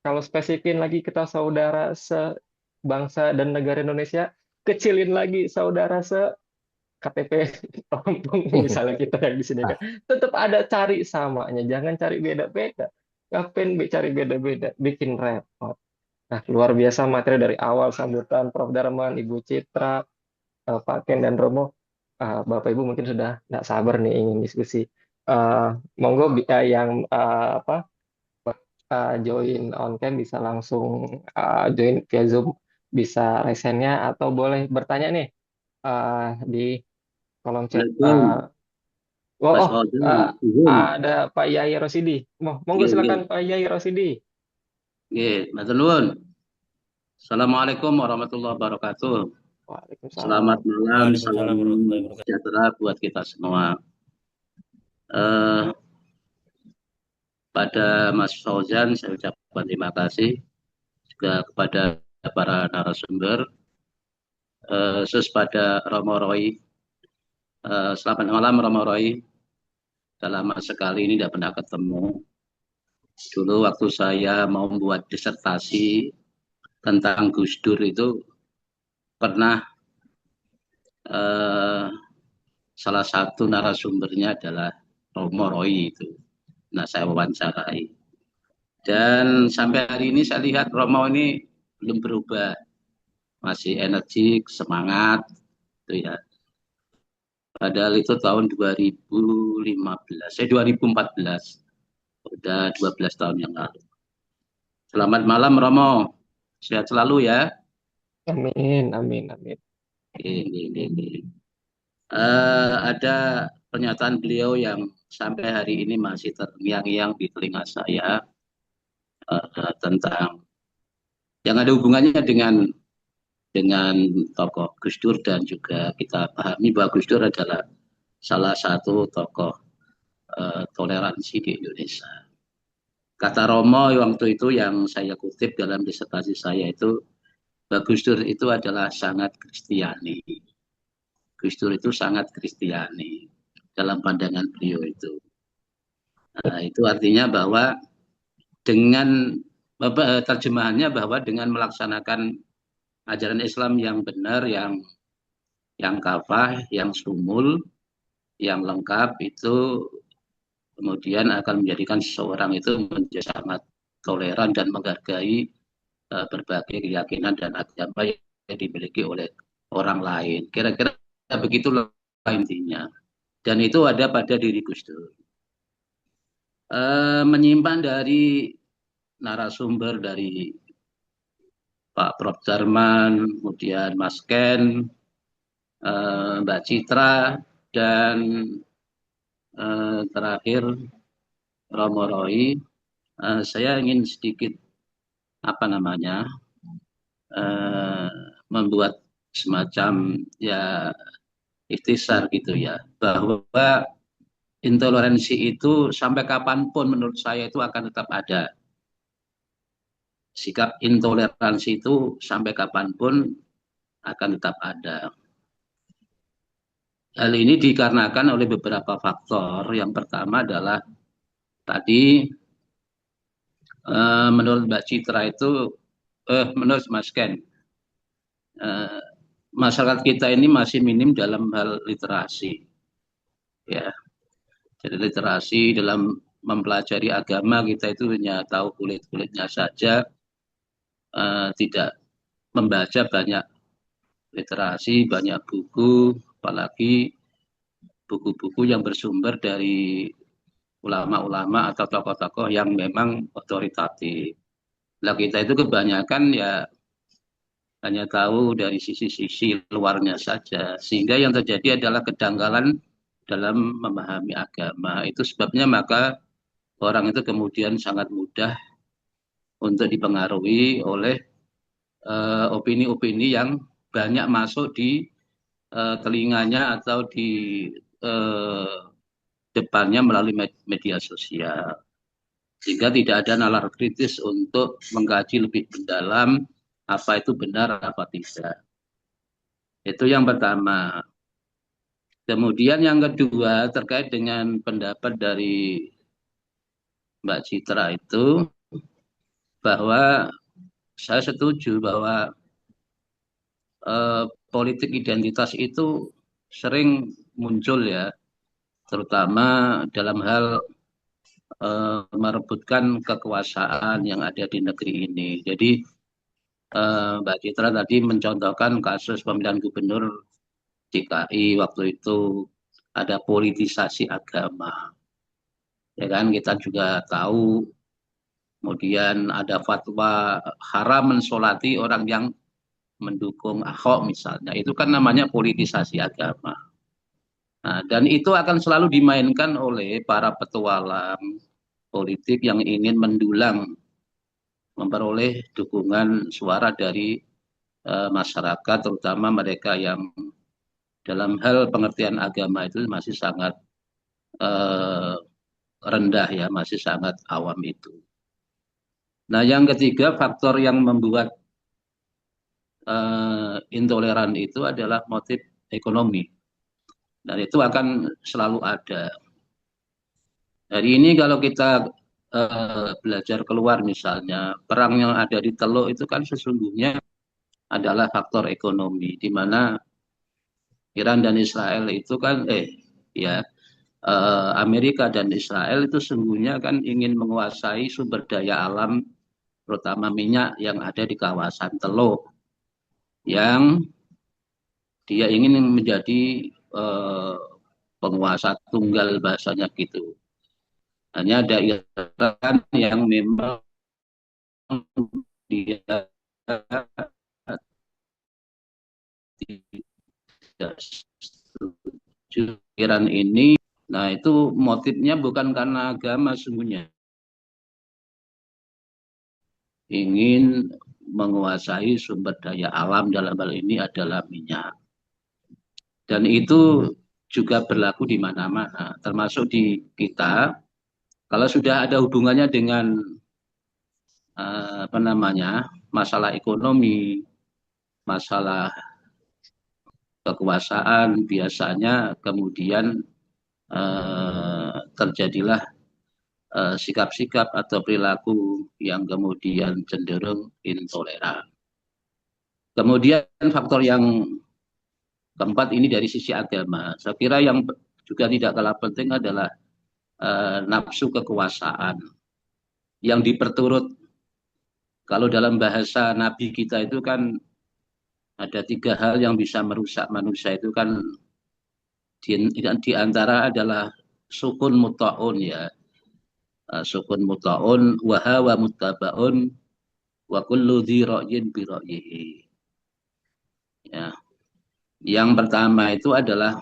Kalau spesifikin lagi kita saudara sebangsa dan negara Indonesia, kecilin lagi saudara KTP Lampung misalnya kita yang di sini kan tetap ada cari samanya, jangan cari beda-beda. Ngapain cari beda-beda, bikin repot. Nah, luar biasa materi dari awal sambutan Prof. Darman, Ibu Citra, Pak Ken dan Romo. Bapak Ibu mungkin sudah nggak sabar nih ingin diskusi. Eh, Monggo yang join on cam bisa langsung join via Zoom, bisa resennya atau boleh bertanya nih di kolom chat. Assalamualaikum, Oh, Mas oh, Fauzan. eh, Izin. ada Pak Yai Rosidi. Monggo Nggih, nggih. silakan Pak Yai Rosidi. Nggih, matur nuwun. Assalamualaikum warahmatullahi wabarakatuh. Selamat Waalaikumsalam. malam, salam sejahtera buat kita semua. Pada Mas Fauzan, saya ucapkan terima kasih juga kepada para narasumber, khusus pada Romo Roy. Selamat malam Romo Roy. Sudah lama sekali ini tidak pernah ketemu. Dulu waktu saya mau membuat disertasi tentang Gus Dur itu pernah eh, salah satu narasumbernya adalah Romo Roy itu. Nah, saya wawancarai. Dan sampai hari ini saya lihat Romo ini belum berubah. Masih energik, semangat. Itu ya. Padahal itu tahun 2015, 2014. Udah 12 tahun yang lalu. Selamat malam Romo. Sehat selalu ya. Amin, amin, amin. Ini. Ada pernyataan beliau yang sampai hari ini masih terngiang-ngiang di telinga saya, tentang yang ada hubungannya dengan tokoh Gus Dur, dan juga kita pahami bahwa Gus Dur adalah salah satu tokoh toleransi di Indonesia. Kata Romo waktu itu yang saya kutip dalam disertasi saya itu, bahwa Gus Dur itu adalah sangat Kristiani. Gus Dur itu sangat Kristiani dalam pandangan beliau itu. Nah, itu artinya bahwa dengan terjemahannya bahwa dengan melaksanakan ajaran Islam yang benar, yang kafah, yang sumul, yang lengkap, itu kemudian akan menjadikan seseorang itu menjadi sangat toleran dan menghargai berbagai keyakinan dan agama yang dimiliki oleh orang lain. Kira-kira begitulah intinya. Dan itu ada pada diri Gus Dur. Menyimpan dari narasumber dari Pak Prof. Darman, kemudian Mas Ken, Mbak Citra, dan terakhir Romo Roy. Saya ingin sedikit membuat semacam ya ikhtisar gitu ya, bahwa intoleransi itu sampai kapanpun menurut saya itu akan tetap ada. Sikap intoleransi itu sampai kapanpun akan tetap ada. Hal ini dikarenakan oleh beberapa faktor. Yang pertama adalah tadi menurut Mbak Citra itu, menurut Mas Ken, masyarakat kita ini masih minim dalam hal literasi. Ya, jadi literasi dalam mempelajari agama kita itu hanya tahu kulit-kulitnya saja. tidak membaca banyak literasi, banyak buku, apalagi buku-buku yang bersumber dari ulama-ulama atau tokoh-tokoh yang memang otoritatif. Nah, kita itu kebanyakan ya hanya tahu dari sisi-sisi luarnya saja, sehingga yang terjadi adalah kedanggalan dalam memahami agama. Itu sebabnya maka orang itu kemudian sangat mudah untuk dipengaruhi oleh opini-opini yang banyak masuk di telinganya atau di depannya melalui media sosial. Sehingga tidak ada nalar kritis untuk mengkaji lebih mendalam apa itu benar, apa tidak. Itu yang pertama. Kemudian yang kedua terkait dengan pendapat dari Mbak Citra itu, bahwa saya setuju bahwa politik identitas itu sering muncul ya, terutama dalam hal merebutkan kekuasaan yang ada di negeri ini. Jadi Mbak Citra tadi mencontohkan kasus pemilihan gubernur DKI waktu itu ada politisasi agama. Ya kan, kita juga tahu kemudian ada fatwa haram mensolati orang yang mendukung Ahok misalnya. Itu kan namanya politisasi agama. Nah, dan itu akan selalu dimainkan oleh para petualang politik yang ingin mendulang memperoleh dukungan suara dari masyarakat, terutama mereka yang dalam hal pengertian agama itu masih sangat rendah ya, masih sangat awam itu. Nah, yang ketiga faktor yang membuat intoleran itu adalah motif ekonomi. Dan itu akan selalu ada. Hari ini kalau kita belajar keluar misalnya, perang yang ada di Teluk itu kan sesungguhnya adalah faktor ekonomi, di mana Iran dan Israel itu kan Amerika dan Israel itu sesungguhnya kan ingin menguasai sumber daya alam, terutama minyak yang ada di kawasan Teluk, yang dia ingin menjadi penguasa tunggal bahasanya gitu. Hanya ada Iran yang memang dia tidak setuju Iran ini. Nah, itu motifnya bukan karena agama sesungguhnya. Ingin menguasai sumber daya alam, dalam hal ini adalah minyak. Dan itu juga berlaku di mana-mana, termasuk di kita. Kalau sudah ada hubungannya dengan masalah ekonomi, masalah kekuasaan, biasanya kemudian terjadilah sikap-sikap atau perilaku yang kemudian cenderung intoleran. Kemudian faktor yang keempat ini dari sisi agama. Saya kira yang juga tidak kalah penting adalah nafsu kekuasaan yang diperturut. Kalau dalam bahasa Nabi kita itu kan ada 3 hal yang bisa merusak manusia itu kan, di antara adalah sukun muta'un ya. Sukun muta'un wa hawa muttabaun wa kullu dzi ra'yin bi ra'yihi. Ya. Yang pertama itu adalah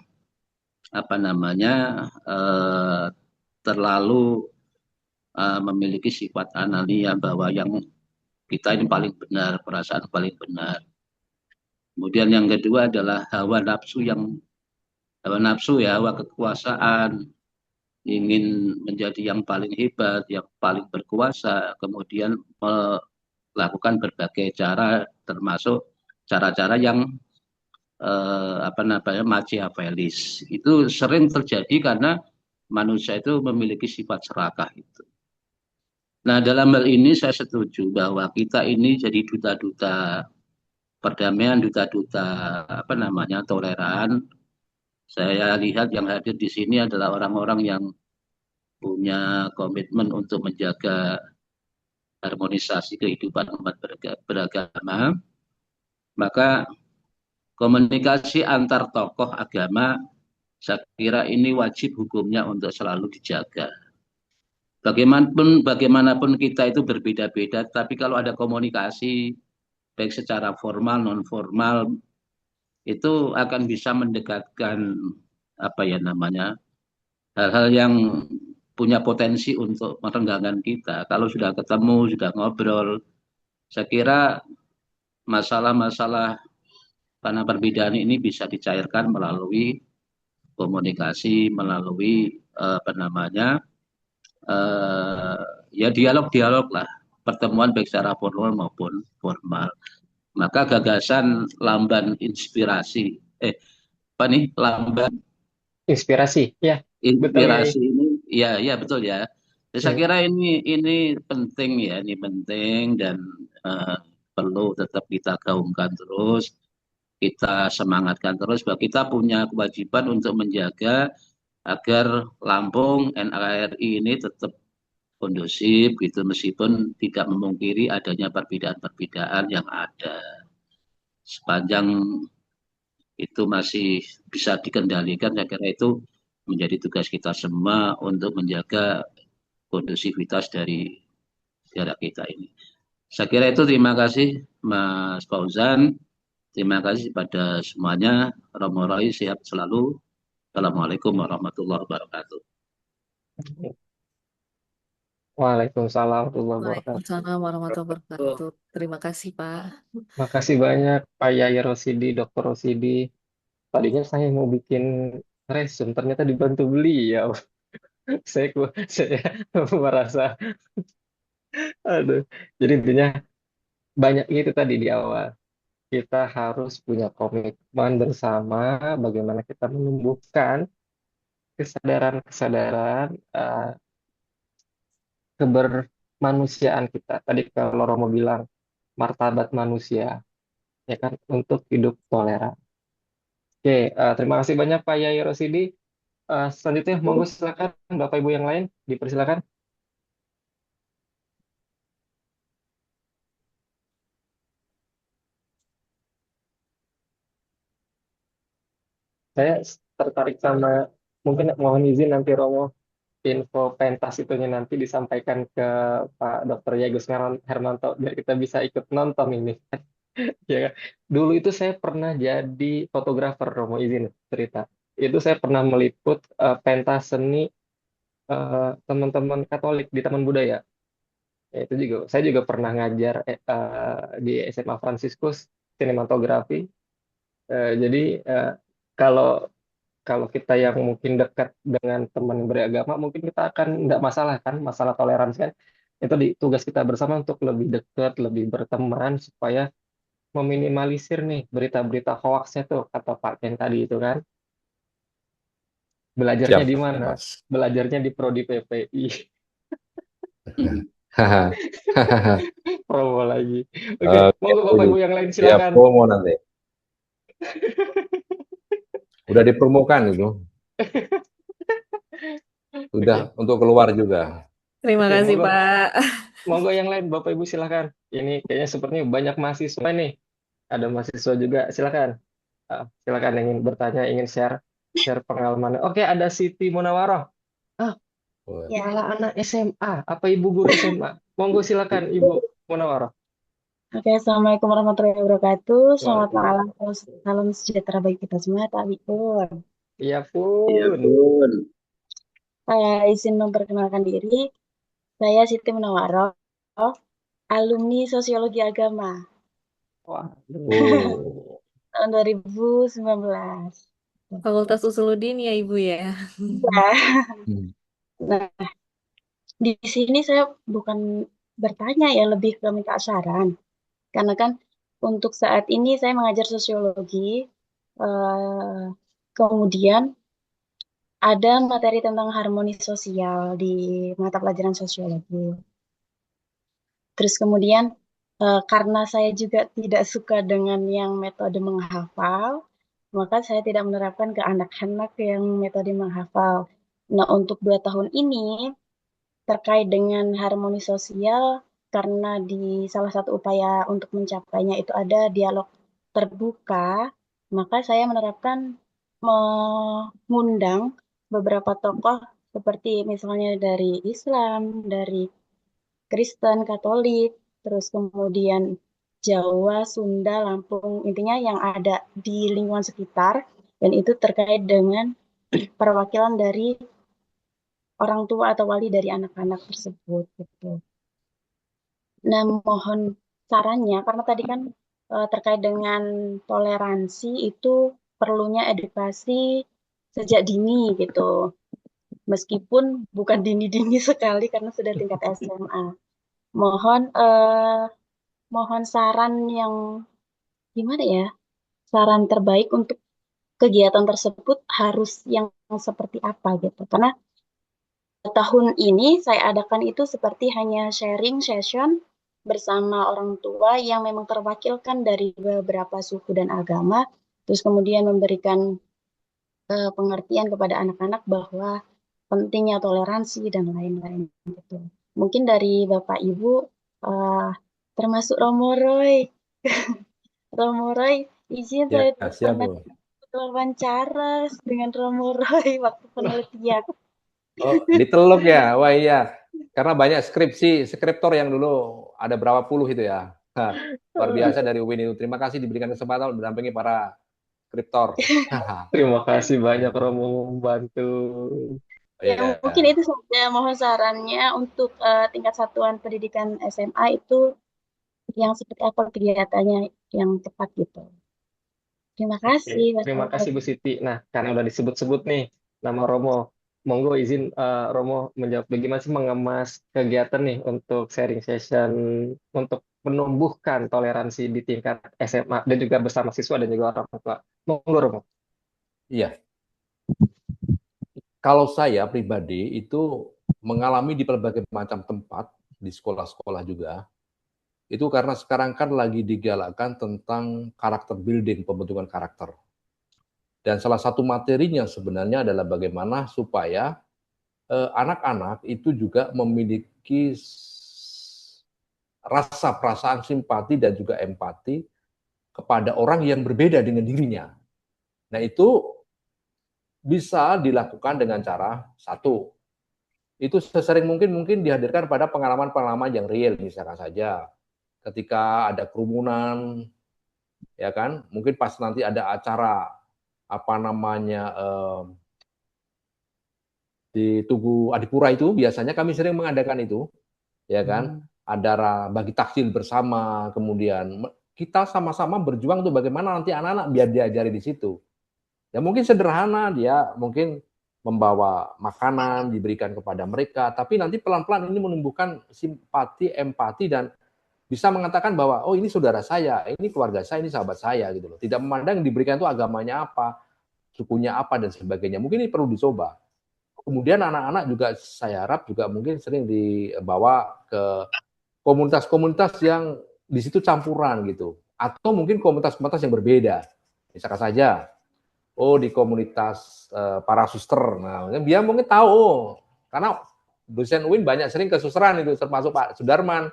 terlalu memiliki sifat analia, bahwa yang kita ini paling benar, perasaan paling benar. Kemudian yang kedua adalah hawa nafsu hawa kekuasaan, ingin menjadi yang paling hebat, yang paling berkuasa, kemudian melakukan berbagai cara, termasuk cara-cara yang machiavellis. Itu sering terjadi karena manusia itu memiliki sifat serakah itu. Nah, dalam hal ini saya setuju bahwa kita ini jadi duta-duta perdamaian, duta-duta toleran. Saya lihat yang hadir di sini adalah orang-orang yang punya komitmen untuk menjaga harmonisasi kehidupan umat beragama, maka komunikasi antar tokoh agama saya kira ini wajib hukumnya untuk selalu dijaga. Bagaimanapun kita itu berbeda-beda, tapi kalau ada komunikasi baik secara formal non formal itu akan bisa mendekatkan apa ya namanya hal-hal yang punya potensi untuk merenggangkan kita. Kalau sudah ketemu, sudah ngobrol, saya kira masalah-masalah karena perbedaan ini bisa dicairkan melalui komunikasi, melalui apa namanya ya dialog-dialog lah, pertemuan baik secara formal maupun formal. Maka gagasan lamban inspirasi, apa nih lamban Inspirasi, ya, betul ya. inspirasi ini, ya betul ya. Saya kira ini penting ya, ini penting dan perlu tetap kita gaungkan terus, kita semangatkan terus bahwa kita punya kewajiban untuk menjaga agar Lampung NKRI ini tetap kondusif gitu meskipun tidak memungkiri adanya perbedaan-perbedaan yang ada. Sepanjang itu masih bisa dikendalikan, saya kira itu menjadi tugas kita semua untuk menjaga kondusivitas dari negara kita ini. Saya kira itu, terima kasih Mas Fauzan, terima kasih pada semuanya. Romo Rai sehat selalu. Assalamualaikum warahmatullahi wabarakatuh. Waalaikumsalam warahmatullahi wabarakatuh. Waalaikumsalam warahmatullahi wabarakatuh. Terima kasih, Pak. Makasih banyak Pak Yai Rosidi, Dr. Rosidi. Tadinya saya mau bikin resume, ternyata dibantu beliau. saya merasa, aduh. Jadi intinya banyak itu tadi di awal. Kita harus punya komitmen bersama bagaimana kita menumbuhkan kesadaran-kesadaran kebermanusiaan kita. Tadi kalau Romo bilang martabat manusia, ya kan, untuk hidup toleran. Oke, terima kasih banyak Pak Yai Rosidi. Selanjutnya, monggo silakan Bapak Ibu yang lain, dipersilakan. Saya tertarik sama, mungkin mohon izin nanti Romo, info pentas itunya nanti disampaikan ke Pak Dr. Yagus Hermanto, biar kita bisa ikut nonton ini. Ya kan? Dulu itu saya pernah jadi fotografer, Romo izin cerita. Itu saya pernah meliput pentas seni teman-teman Katolik di Taman Budaya. Ya, itu juga, saya juga pernah ngajar di SMA Fransiskus sinematografi. Jadi kalau kalau kita yang mungkin dekat dengan teman yang beragama, mungkin kita akan nggak masalah kan, masalah toleransi kan. Itu di tugas kita bersama untuk lebih dekat, lebih berteman supaya meminimalisir nih berita-berita hoaxnya tuh kata Pak Ken tadi itu kan. Belajarnya Siap, di mana? Mas. Belajarnya di Prodi PPI. Promo lagi. Oke, monggo Bapak Ibu yang lain Siap silakan. promo nanti. Udah dipromokan itu. Sudah untuk keluar juga. Terima Oke, kasih, monggo. Pak. Monggo yang lain Bapak Ibu silakan. Ini kayaknya sepertinya banyak mahasiswa nih. Ada mahasiswa juga, silakan. Silakan yang ingin bertanya, ingin share pengalaman. Oke, ada Siti Munawaroh. Malah anak SMA. Apa Ibu guru SMA? Monggo silakan Ibu Munawaroh. Oke, Assalamualaikum warahmatullahi wabarakatuh. Selamat malam, salam sejahtera bagi kita semua. Tabiun. Iya Ya pun. pun. Saya izin memperkenalkan diri. Saya Siti Munawaroh, alumni Sosiologi Agama Wah. tahun 2019. Fakultas Usuluddin ya, Ibu ya. Ya. Nah, di sini saya bukan bertanya ya, lebih ke minta saran. Karena kan untuk saat ini saya mengajar sosiologi, kemudian ada materi tentang harmoni sosial di mata pelajaran sosiologi. Terus kemudian karena saya juga tidak suka dengan yang metode menghafal, maka saya tidak menerapkan ke anak-anak yang metode menghafal. Nah, untuk 2 tahun ini terkait dengan harmoni sosial, karena di salah satu upaya untuk mencapainya itu ada dialog terbuka, maka saya menerapkan mengundang beberapa tokoh seperti misalnya dari Islam, dari Kristen, Katolik, terus kemudian Jawa, Sunda, Lampung, intinya yang ada di lingkungan sekitar, dan itu terkait dengan perwakilan dari orang tua atau wali dari anak-anak tersebut gitu. Nah, mohon sarannya karena tadi kan terkait dengan toleransi itu perlunya edukasi sejak dini gitu. Meskipun bukan dini-dini sekali karena sudah tingkat SMA. Mohon mohon saran yang gimana ya? Saran terbaik untuk kegiatan tersebut harus yang seperti apa gitu. Karena tahun ini saya adakan itu seperti hanya sharing session bersama orang tua yang memang terwakilkan dari beberapa suku dan agama, terus kemudian memberikan pengertian kepada anak-anak bahwa pentingnya toleransi dan lain-lain gitu. Mungkin dari Bapak Ibu eh, termasuk Romo Roy. Romo Roy, izin Ya, saya siap, pernah Bu. wawancara dengan Romo Roy waktu penelitian. Oh, diteluk ya? Wah iya. Karena banyak skriptor yang dulu ada berapa puluh itu ya. Hah, luar biasa dari UIN itu. Terima kasih diberikan kesempatan mendampingi para skriptor. Terima kasih banyak Romo membantu. Ya, Iya. mungkin itu saja. Mohon sarannya untuk tingkat satuan pendidikan SMA itu yang seperti apa kegiatannya yang tepat gitu. Terima Oke, kasih, terima kasih Bu Siti. Nah, karena udah disebut-sebut nih nama Romo, monggo izin Romo menjawab bagaimana sih mengemas kegiatan nih untuk sharing session untuk menumbuhkan toleransi di tingkat SMA dan juga bersama siswa dan juga orang tua. Monggo Romo. Iya. Kalau saya pribadi itu mengalami di berbagai macam tempat, di sekolah-sekolah juga, itu karena sekarang kan lagi digalakkan tentang karakter building, pembentukan karakter. Dan salah satu materinya sebenarnya adalah bagaimana supaya anak-anak itu juga memiliki rasa perasaan simpati dan juga empati kepada orang yang berbeda dengan dirinya. Nah, itu bisa dilakukan dengan cara satu, itu sesering mungkin dihadirkan pada pengalaman-pengalaman yang real, misalkan saja ketika ada kerumunan, ya kan, mungkin pas nanti ada acara apa namanya di Tugu Adipura itu biasanya kami sering mengadakan itu, ya kan, ada bagi takjil bersama, kemudian kita sama-sama berjuang untuk bagaimana nanti anak-anak biar diajari di situ. Ya mungkin sederhana, dia mungkin membawa makanan diberikan kepada mereka, tapi nanti pelan-pelan ini menumbuhkan simpati, empati, dan bisa mengatakan bahwa oh ini saudara saya, ini keluarga saya, ini sahabat saya gitu loh. Tidak memandang diberikan itu agamanya apa, sukunya apa dan sebagainya. Mungkin ini perlu dicoba. Kemudian anak-anak juga saya harap juga mungkin sering dibawa ke komunitas-komunitas yang di situ campuran gitu, atau mungkin komunitas-komunitas yang berbeda. Misalkan saja oh di komunitas para suster. Nah, dia mungkin tahu, oh, karena dosen UIN banyak sering kesusteran itu, termasuk Pak Sudarman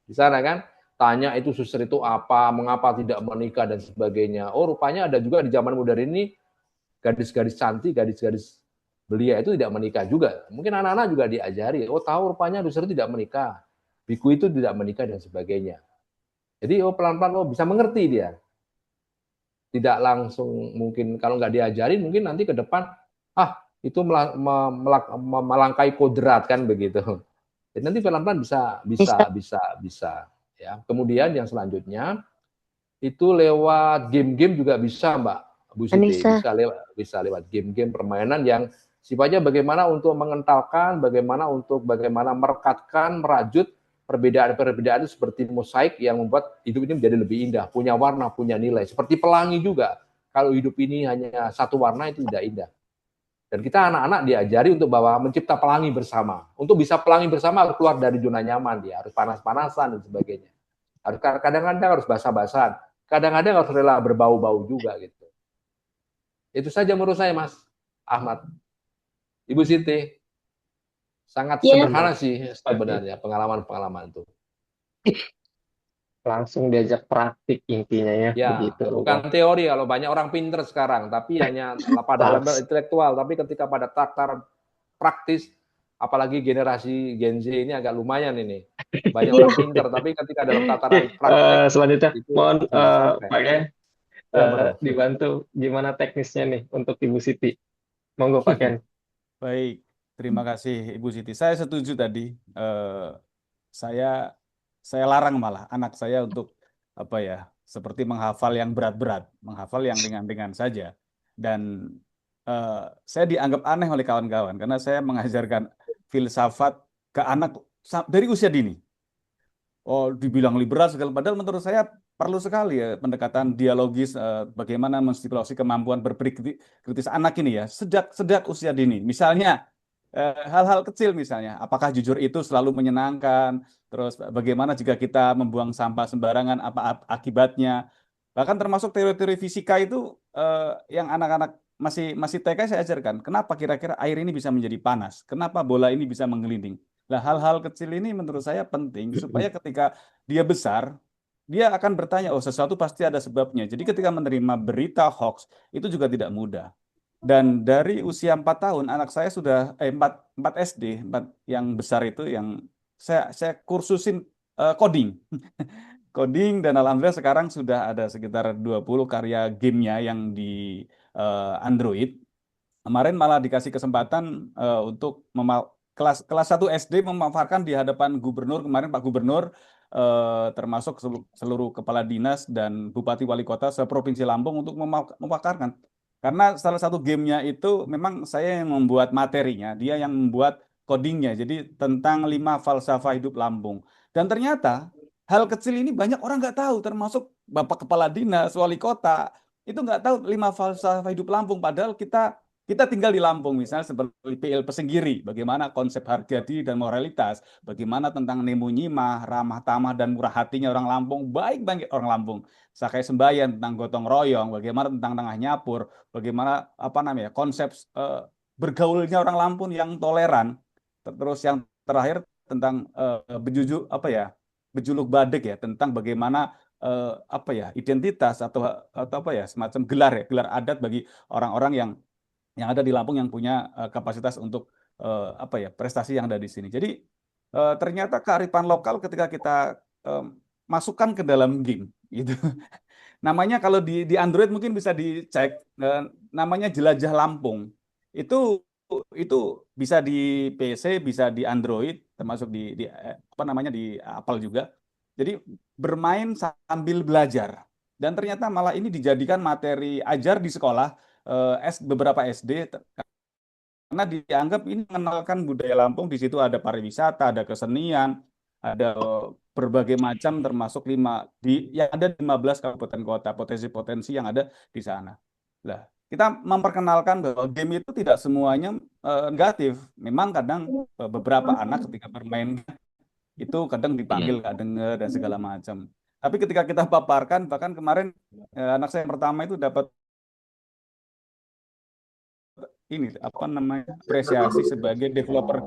di sana kan, tanya itu suster itu apa, mengapa tidak menikah dan sebagainya. Oh rupanya ada juga di zaman modern ini gadis-gadis cantik, gadis-gadis belia itu tidak menikah juga. Mungkin anak-anak juga diajari, oh tahu rupanya suster itu tidak menikah, biku itu tidak menikah dan sebagainya. Jadi oh pelan-pelan oh bisa mengerti dia. Tidak langsung mungkin kalau nggak diajarin mungkin nanti ke depan itu melangkai kodrat kan begitu. Jadi nanti pelan-pelan bisa ya. Kemudian yang selanjutnya itu lewat game-game juga bisa Mbak Bu Siti, bisa lewat game-game permainan yang sifatnya bagaimana untuk mengentalkan, bagaimana merekatkan, merajut perbedaan-perbedaan itu seperti mosaik yang membuat hidup ini menjadi lebih indah, punya warna, punya nilai. Seperti pelangi juga, kalau hidup ini hanya satu warna itu tidak indah. Dan kita anak-anak diajari untuk bahwa mencipta pelangi bersama. Untuk bisa pelangi bersama harus keluar dari zona nyaman dia, harus panas-panasan dan sebagainya. Harus kadang-kadang harus basah-basahan, kadang-kadang harus rela berbau-bau juga gitu. Itu saja menurut saya Mas Ahmad. Ibu Siti. Sangat Ya, sederhana sih sebenarnya pengalaman-pengalaman itu. Langsung diajak praktik intinya ya, Ya, begitu Bang. bukan teori kalau banyak orang pinter sekarang, tapi hanya pada level intelektual, tapi ketika pada takar praktis, apalagi generasi Gen Z ini agak lumayan ini. Banyak orang pinter, tapi ketika dalam tataran praktek, Selanjutnya, itu mohon susah sampai. Pak Ken Ya, bro. dibantu gimana teknisnya nih untuk Ibu Siti. Monggo Pak Ken. Baik, terima kasih Ibu Siti. Saya setuju tadi. Saya larang malah anak saya untuk apa ya, seperti menghafal yang berat-berat, menghafal yang ringan-ringan saja. Dan saya dianggap aneh oleh kawan-kawan karena saya mengajarkan filsafat ke anak dari usia dini. Oh, dibilang liberal segala, padahal menurut saya perlu sekali ya pendekatan dialogis, bagaimana menstimulasi kemampuan berpikir kritis anak ini ya sejak sejak usia dini. Misalnya hal-hal kecil misalnya, apakah jujur itu selalu menyenangkan? Terus bagaimana jika kita membuang sampah sembarangan, apa akibatnya? Bahkan termasuk teori-teori fisika itu yang anak-anak masih masih TK saya ajarkan. Kenapa kira-kira air ini bisa menjadi panas? Kenapa bola ini bisa menggelinding? Nah, hal-hal kecil ini menurut saya penting supaya ketika dia besar, dia akan bertanya, oh sesuatu pasti ada sebabnya. Jadi ketika menerima berita hoax, itu juga tidak mudah. Dan dari usia 4 tahun, anak saya sudah, 4 SD, 4 yang besar itu, yang saya kursusin coding. Coding, dan alhamdulillah sekarang sudah ada sekitar 20 karya gamenya yang di Android. Kemarin malah dikasih kesempatan untuk kelas 1 SD memaparkan di hadapan gubernur kemarin, Pak Gubernur, termasuk seluruh kepala dinas dan bupati wali kota seprovinsi Lampung untuk memaparkan. Karena salah satu gamenya itu memang saya yang membuat materinya, dia yang membuat codingnya. Jadi tentang 5 falsafah hidup Lampung. Dan ternyata hal kecil ini banyak orang nggak tahu, termasuk Bapak Kepala Dinas, Wali Kota, itu nggak tahu 5 falsafah hidup Lampung. Padahal kita tinggal di Lampung, misalnya seperti PL Pesenggiri, bagaimana konsep harga diri dan moralitas, bagaimana tentang nemu nyimah, ramah tamah dan murah hatinya orang Lampung, baik banget orang Lampung. Sakai sembahyang tentang gotong royong, bagaimana tentang tengah nyapur, bagaimana apa namanya konsep bergaulnya orang Lampung yang toleran. Terus yang terakhir tentang bejuluk badek ya, tentang bagaimana apa ya identitas atau apa ya semacam gelar adat bagi orang-orang yang ada di Lampung yang punya kapasitas untuk apa ya prestasi yang ada di sini. Jadi ternyata kearifan lokal ketika kita masukkan ke dalam game gitu. Namanya kalau di Android mungkin bisa dicek, namanya Jelajah Lampung. Itu bisa di PC, bisa di Android, termasuk di apa namanya di Apple juga. Jadi bermain sambil belajar. Dan ternyata malah ini dijadikan materi ajar di sekolah, beberapa SD, karena dianggap ini mengenalkan budaya Lampung. Di situ ada pariwisata, ada kesenian, ada berbagai macam, termasuk yang ada 15 kabupaten kota, potensi-potensi yang ada di sana. Lah, kita memperkenalkan bahwa game itu tidak semuanya negatif. Memang kadang beberapa anak ketika bermain itu kadang dipanggil nggak dengar dan segala macam. Tapi ketika kita paparkan, bahkan kemarin anak saya yang pertama itu dapat ini apa namanya apresiasi sebagai developer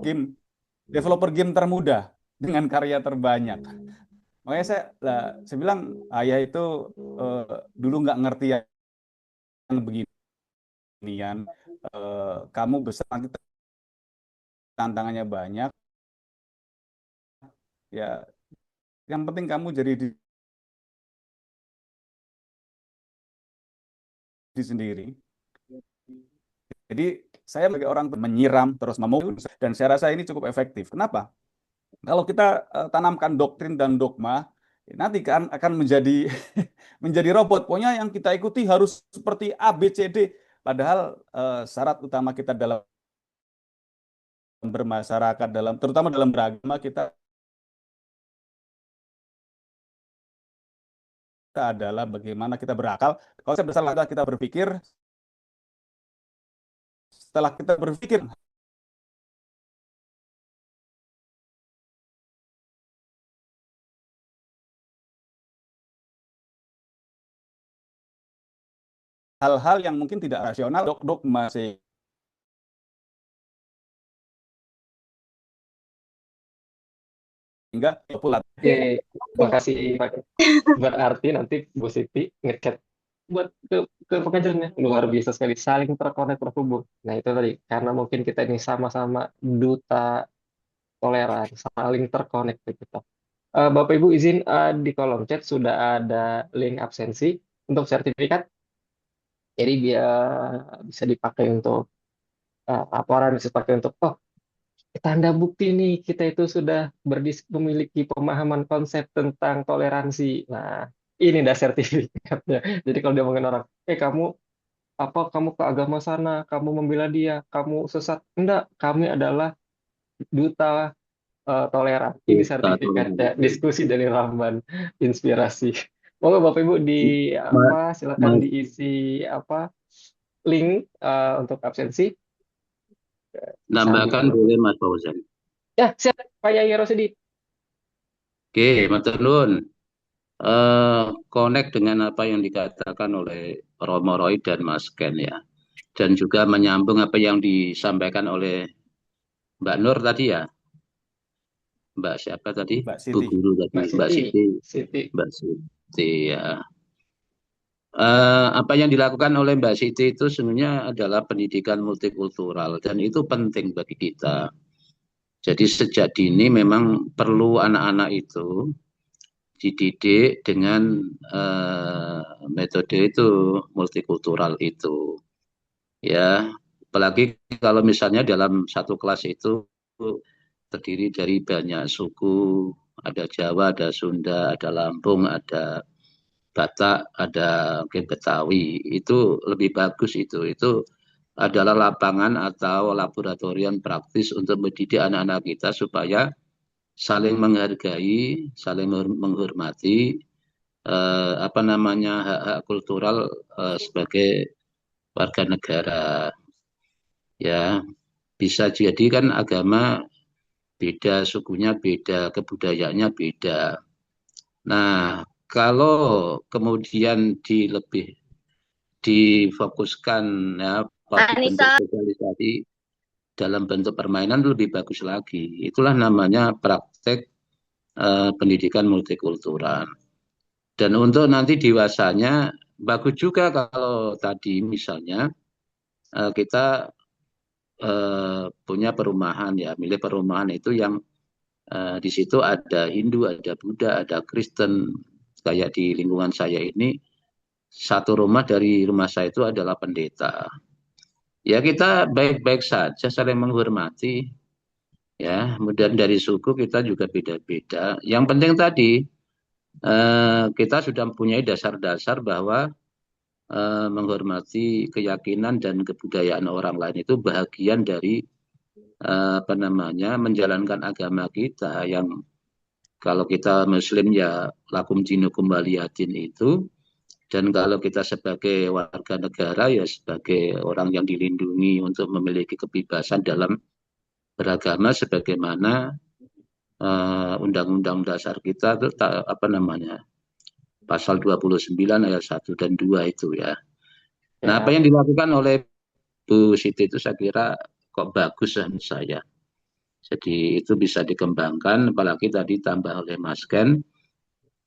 game termuda dengan karya terbanyak. Makanya saya bilang ayah itu dulu nggak ngerti yang beginian. Kamu besar nanti tantangannya banyak. Ya, yang penting kamu jadi diri sendiri. Jadi saya sebagai orang menyiram terus memukul, dan saya rasa ini cukup efektif. Kenapa? Kalau kita tanamkan doktrin dan dogma, nanti kan akan menjadi menjadi robot. Pokoknya yang kita ikuti harus seperti A, B, C, D. Padahal syarat utama kita dalam bermasyarakat, terutama dalam beragama, kita adalah bagaimana kita berakal. Konsep besar adalah kita berpikir. Setelah kita berpikir, hal-hal yang mungkin tidak rasional, dogma sehingga, Enggak, pulat. Oke, makasih Pak. Berarti nanti Bu Siti ngechat buat ke pengajarnya luar biasa sekali, saling terkonek terhubung. Nah itu tadi karena mungkin kita ini sama-sama duta toleran, saling terkonek kita. Bapak Ibu izin, di kolom chat sudah ada link absensi untuk sertifikat, jadi biar bisa dipakai untuk laporan, bisa dipakai untuk tanda bukti nih kita itu sudah memiliki pemahaman konsep tentang toleransi. Nah, ini dah sertifikatnya. Jadi kalau dia ngomongin orang, kamu kamu ke agama sana, kamu membela dia, kamu sesat. Enggak, kami adalah duta toleran. Ini sertifikatnya. Diskusi dari Rahman, inspirasi. Monggo Bapak Ibu silakan diisi link untuk absensi. Nambahkan boleh Mas Fauzan. Ya, siap Pak Yai Rosidi. Oke, matur nuwun. Connect dengan apa yang dikatakan oleh Romo Roy dan Mas Ken ya. Dan juga menyambung apa yang disampaikan oleh Mbak Nur tadi ya. Mbak siapa tadi? Mbak Bu Siti. Guru tadi. Mbak Siti. Mbak Siti ya. Apa yang dilakukan oleh Mbak Siti itu sebenarnya adalah pendidikan multikultural dan itu penting bagi kita. Jadi sejak dini memang perlu anak-anak itu dididik dengan metode itu multikultural itu. Ya, apalagi kalau misalnya dalam satu kelas itu terdiri dari banyak suku, ada Jawa, ada Sunda, ada Lampung, ada Batak, ada mungkin Betawi, itu lebih bagus itu. Itu adalah lapangan atau laboratorium praktis untuk mendidik anak-anak kita supaya saling menghargai, saling menghormati hak-hak kultural sebagai warga negara. Ya, bisa jadi kan agama beda, sukunya beda, kebudayaannya beda. Nah, kalau kemudian lebih difokuskan ya pada bentuk sosialisasi dalam bentuk permainan lebih bagus lagi. Itulah namanya praktek pendidikan multikultural. Dan untuk nanti dewasanya bagus juga kalau tadi misalnya kita punya perumahan ya, milih perumahan itu yang di situ ada Hindu, ada Buddha, ada Kristen. Kayak di lingkungan saya ini, satu rumah dari rumah saya itu adalah pendeta. Ya kita baik-baik saja, saling menghormati. Ya, kemudian dari suku kita juga beda-beda. Yang penting tadi, kita sudah mempunyai dasar-dasar bahwa menghormati keyakinan dan kebudayaan orang lain itu bagian dari menjalankan agama kita yang kalau kita Muslim ya lakum dinukum waliyatin itu, dan kalau kita sebagai warga negara ya sebagai orang yang dilindungi untuk memiliki kebebasan dalam beragama sebagaimana Undang-Undang Dasar kita itu pasal 29 ayat 1 dan 2 itu ya. Nah, apa yang dilakukan oleh Bu Siti itu saya kira kok bagus menurut saya. Jadi itu bisa dikembangkan, apalagi tadi tambah oleh Mas Ken,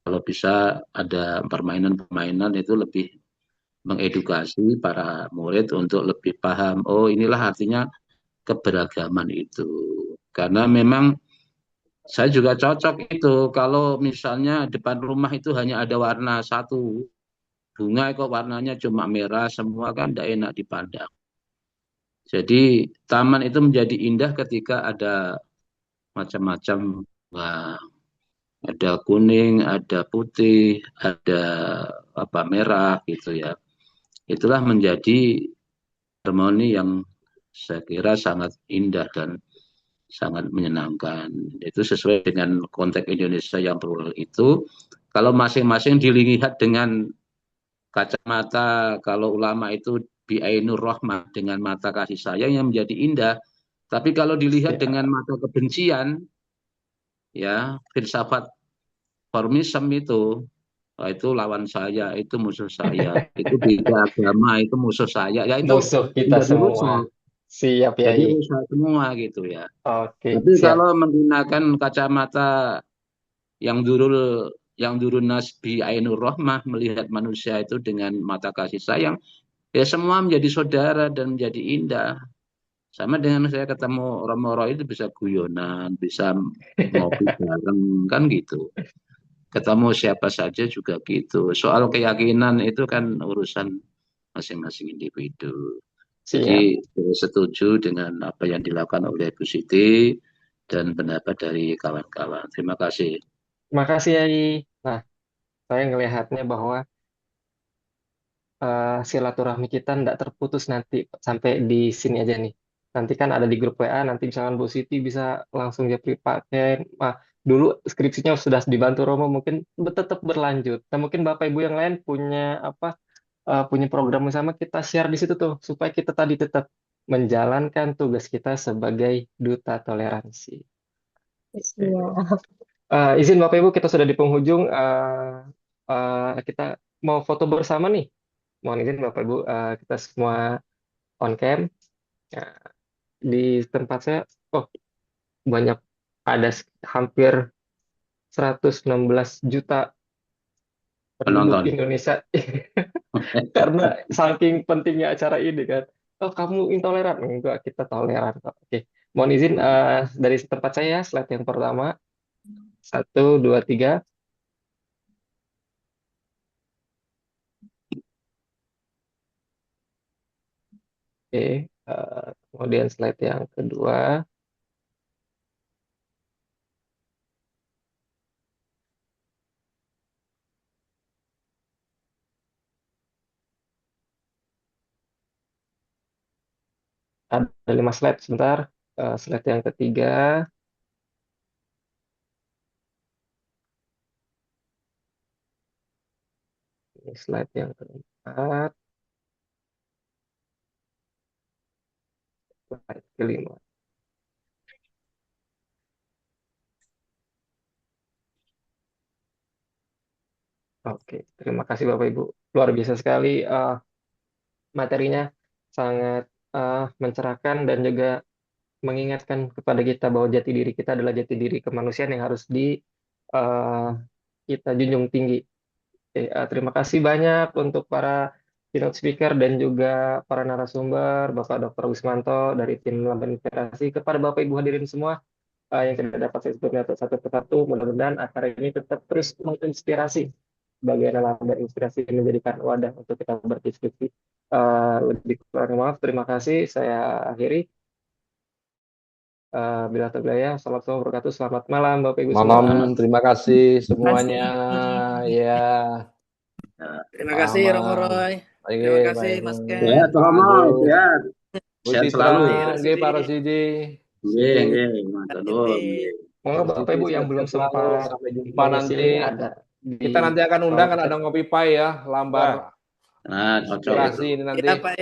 kalau bisa ada permainan-permainan itu lebih mengedukasi para murid untuk lebih paham, oh inilah artinya keberagaman itu. Karena memang saya juga cocok itu, kalau misalnya depan rumah itu hanya ada warna satu, bunga kok warnanya cuma merah semua kan tidak enak dipandang. Jadi taman itu menjadi indah ketika ada macam-macam, ada kuning, ada putih, ada merah gitu ya. Itulah menjadi harmoni yang saya kira sangat indah dan sangat menyenangkan. Itu sesuai dengan konteks Indonesia yang plural itu. Kalau masing-masing dilihat dengan kacamata, kalau ulama itu bi'ainur rahmah, dengan mata kasih sayang yang menjadi indah. Tapi kalau dilihat dengan mata kebencian, ya filsafat formism itu lawan saya, itu musuh saya, itu beda agama, itu musuh saya, ya itu musuh kita semua. Siap ya. Jadi rusak semua gitu ya. Oke. Tapi kalau menggunakan kacamata yang durun nasbi ainur rahmah, melihat manusia itu dengan mata kasih sayang, ya semua menjadi saudara dan menjadi indah. Sama dengan saya ketemu Romo itu bisa guyonan, bisa ngopi bareng, kan gitu. Ketemu siapa saja juga gitu. Soal keyakinan itu kan urusan masing-masing individu. Siap. Jadi saya setuju dengan apa yang dilakukan oleh Bu Siti dan pendapat dari kawan-kawan. Terima kasih. Makasih Yai. Nah, saya ngelihatnya bahwa silaturahmi kita tidak terputus nanti sampai di sini aja nih. Nanti kan ada di grup WA, nanti misalkan Bu Siti bisa langsung japri pakai. Dulu skripsinya sudah dibantu Romo, mungkin tetap berlanjut. Nah, mungkin Bapak Ibu yang lain punya punya program sama, kita share di situ tuh supaya kita tadi tetap menjalankan tugas kita sebagai duta toleransi. Siap. Izin Bapak Ibu, kita sudah di penghujung. Kita mau foto bersama nih. Mohon izin Bapak Ibu, kita semua on cam. Nah, di tempat saya, banyak, ada hampir 116 juta penduduk Penonton. Indonesia. Karena saking pentingnya acara ini kan. Oh, kamu intoleran? Enggak, kita toleran kok. Oke. Mohon izin dari tempat saya, slide yang pertama. 1, 2, 3. Oke. Kemudian slide yang kedua. Ada 5 slide, sebentar. Slide yang ketiga. Ini slide yang keempat. Slide kelima. Oke, terima kasih Bapak Ibu. Luar biasa sekali materinya, sangat mencerahkan dan juga mengingatkan kepada kita bahwa jati diri kita adalah jati diri kemanusiaan yang harus kita junjung tinggi. Oke, terima kasih banyak untuk para keynote speaker dan juga para narasumber, Bapak Dr. Wismanto dari tim Lamban Inspirasi, kepada Bapak Ibu hadirin semua yang tidak dapat saya sebutkan satu persatu. Mudah-mudahan acara ini tetap terus menginspirasi bagian Lamban Inspirasi, menjadikan wadah untuk kita berdiskusi. Lebih kurang maaf, terima kasih. Saya akhiri. Bila terjaya, assalamualaikum warahmatullahi wabarakatuh. Selamat malam, Bapak Ibu semua. Malam, terima kasih semuanya. Ya. Terima kasih Romo Roy. Terima kasih Mas Ken. Sehat Romo, sehat. Bu Sehat Citra, selalu. nggih Pak Rosidi. Nggih, matur nuwun. Monggo Bapak Ibu yang belum sempat sampai jumpa mengisi nanti. ada Kita nanti akan undang kan ada ngopi pai ya, lambar Nah, cocok inspirasi itu. ini nanti. Ya, Pak.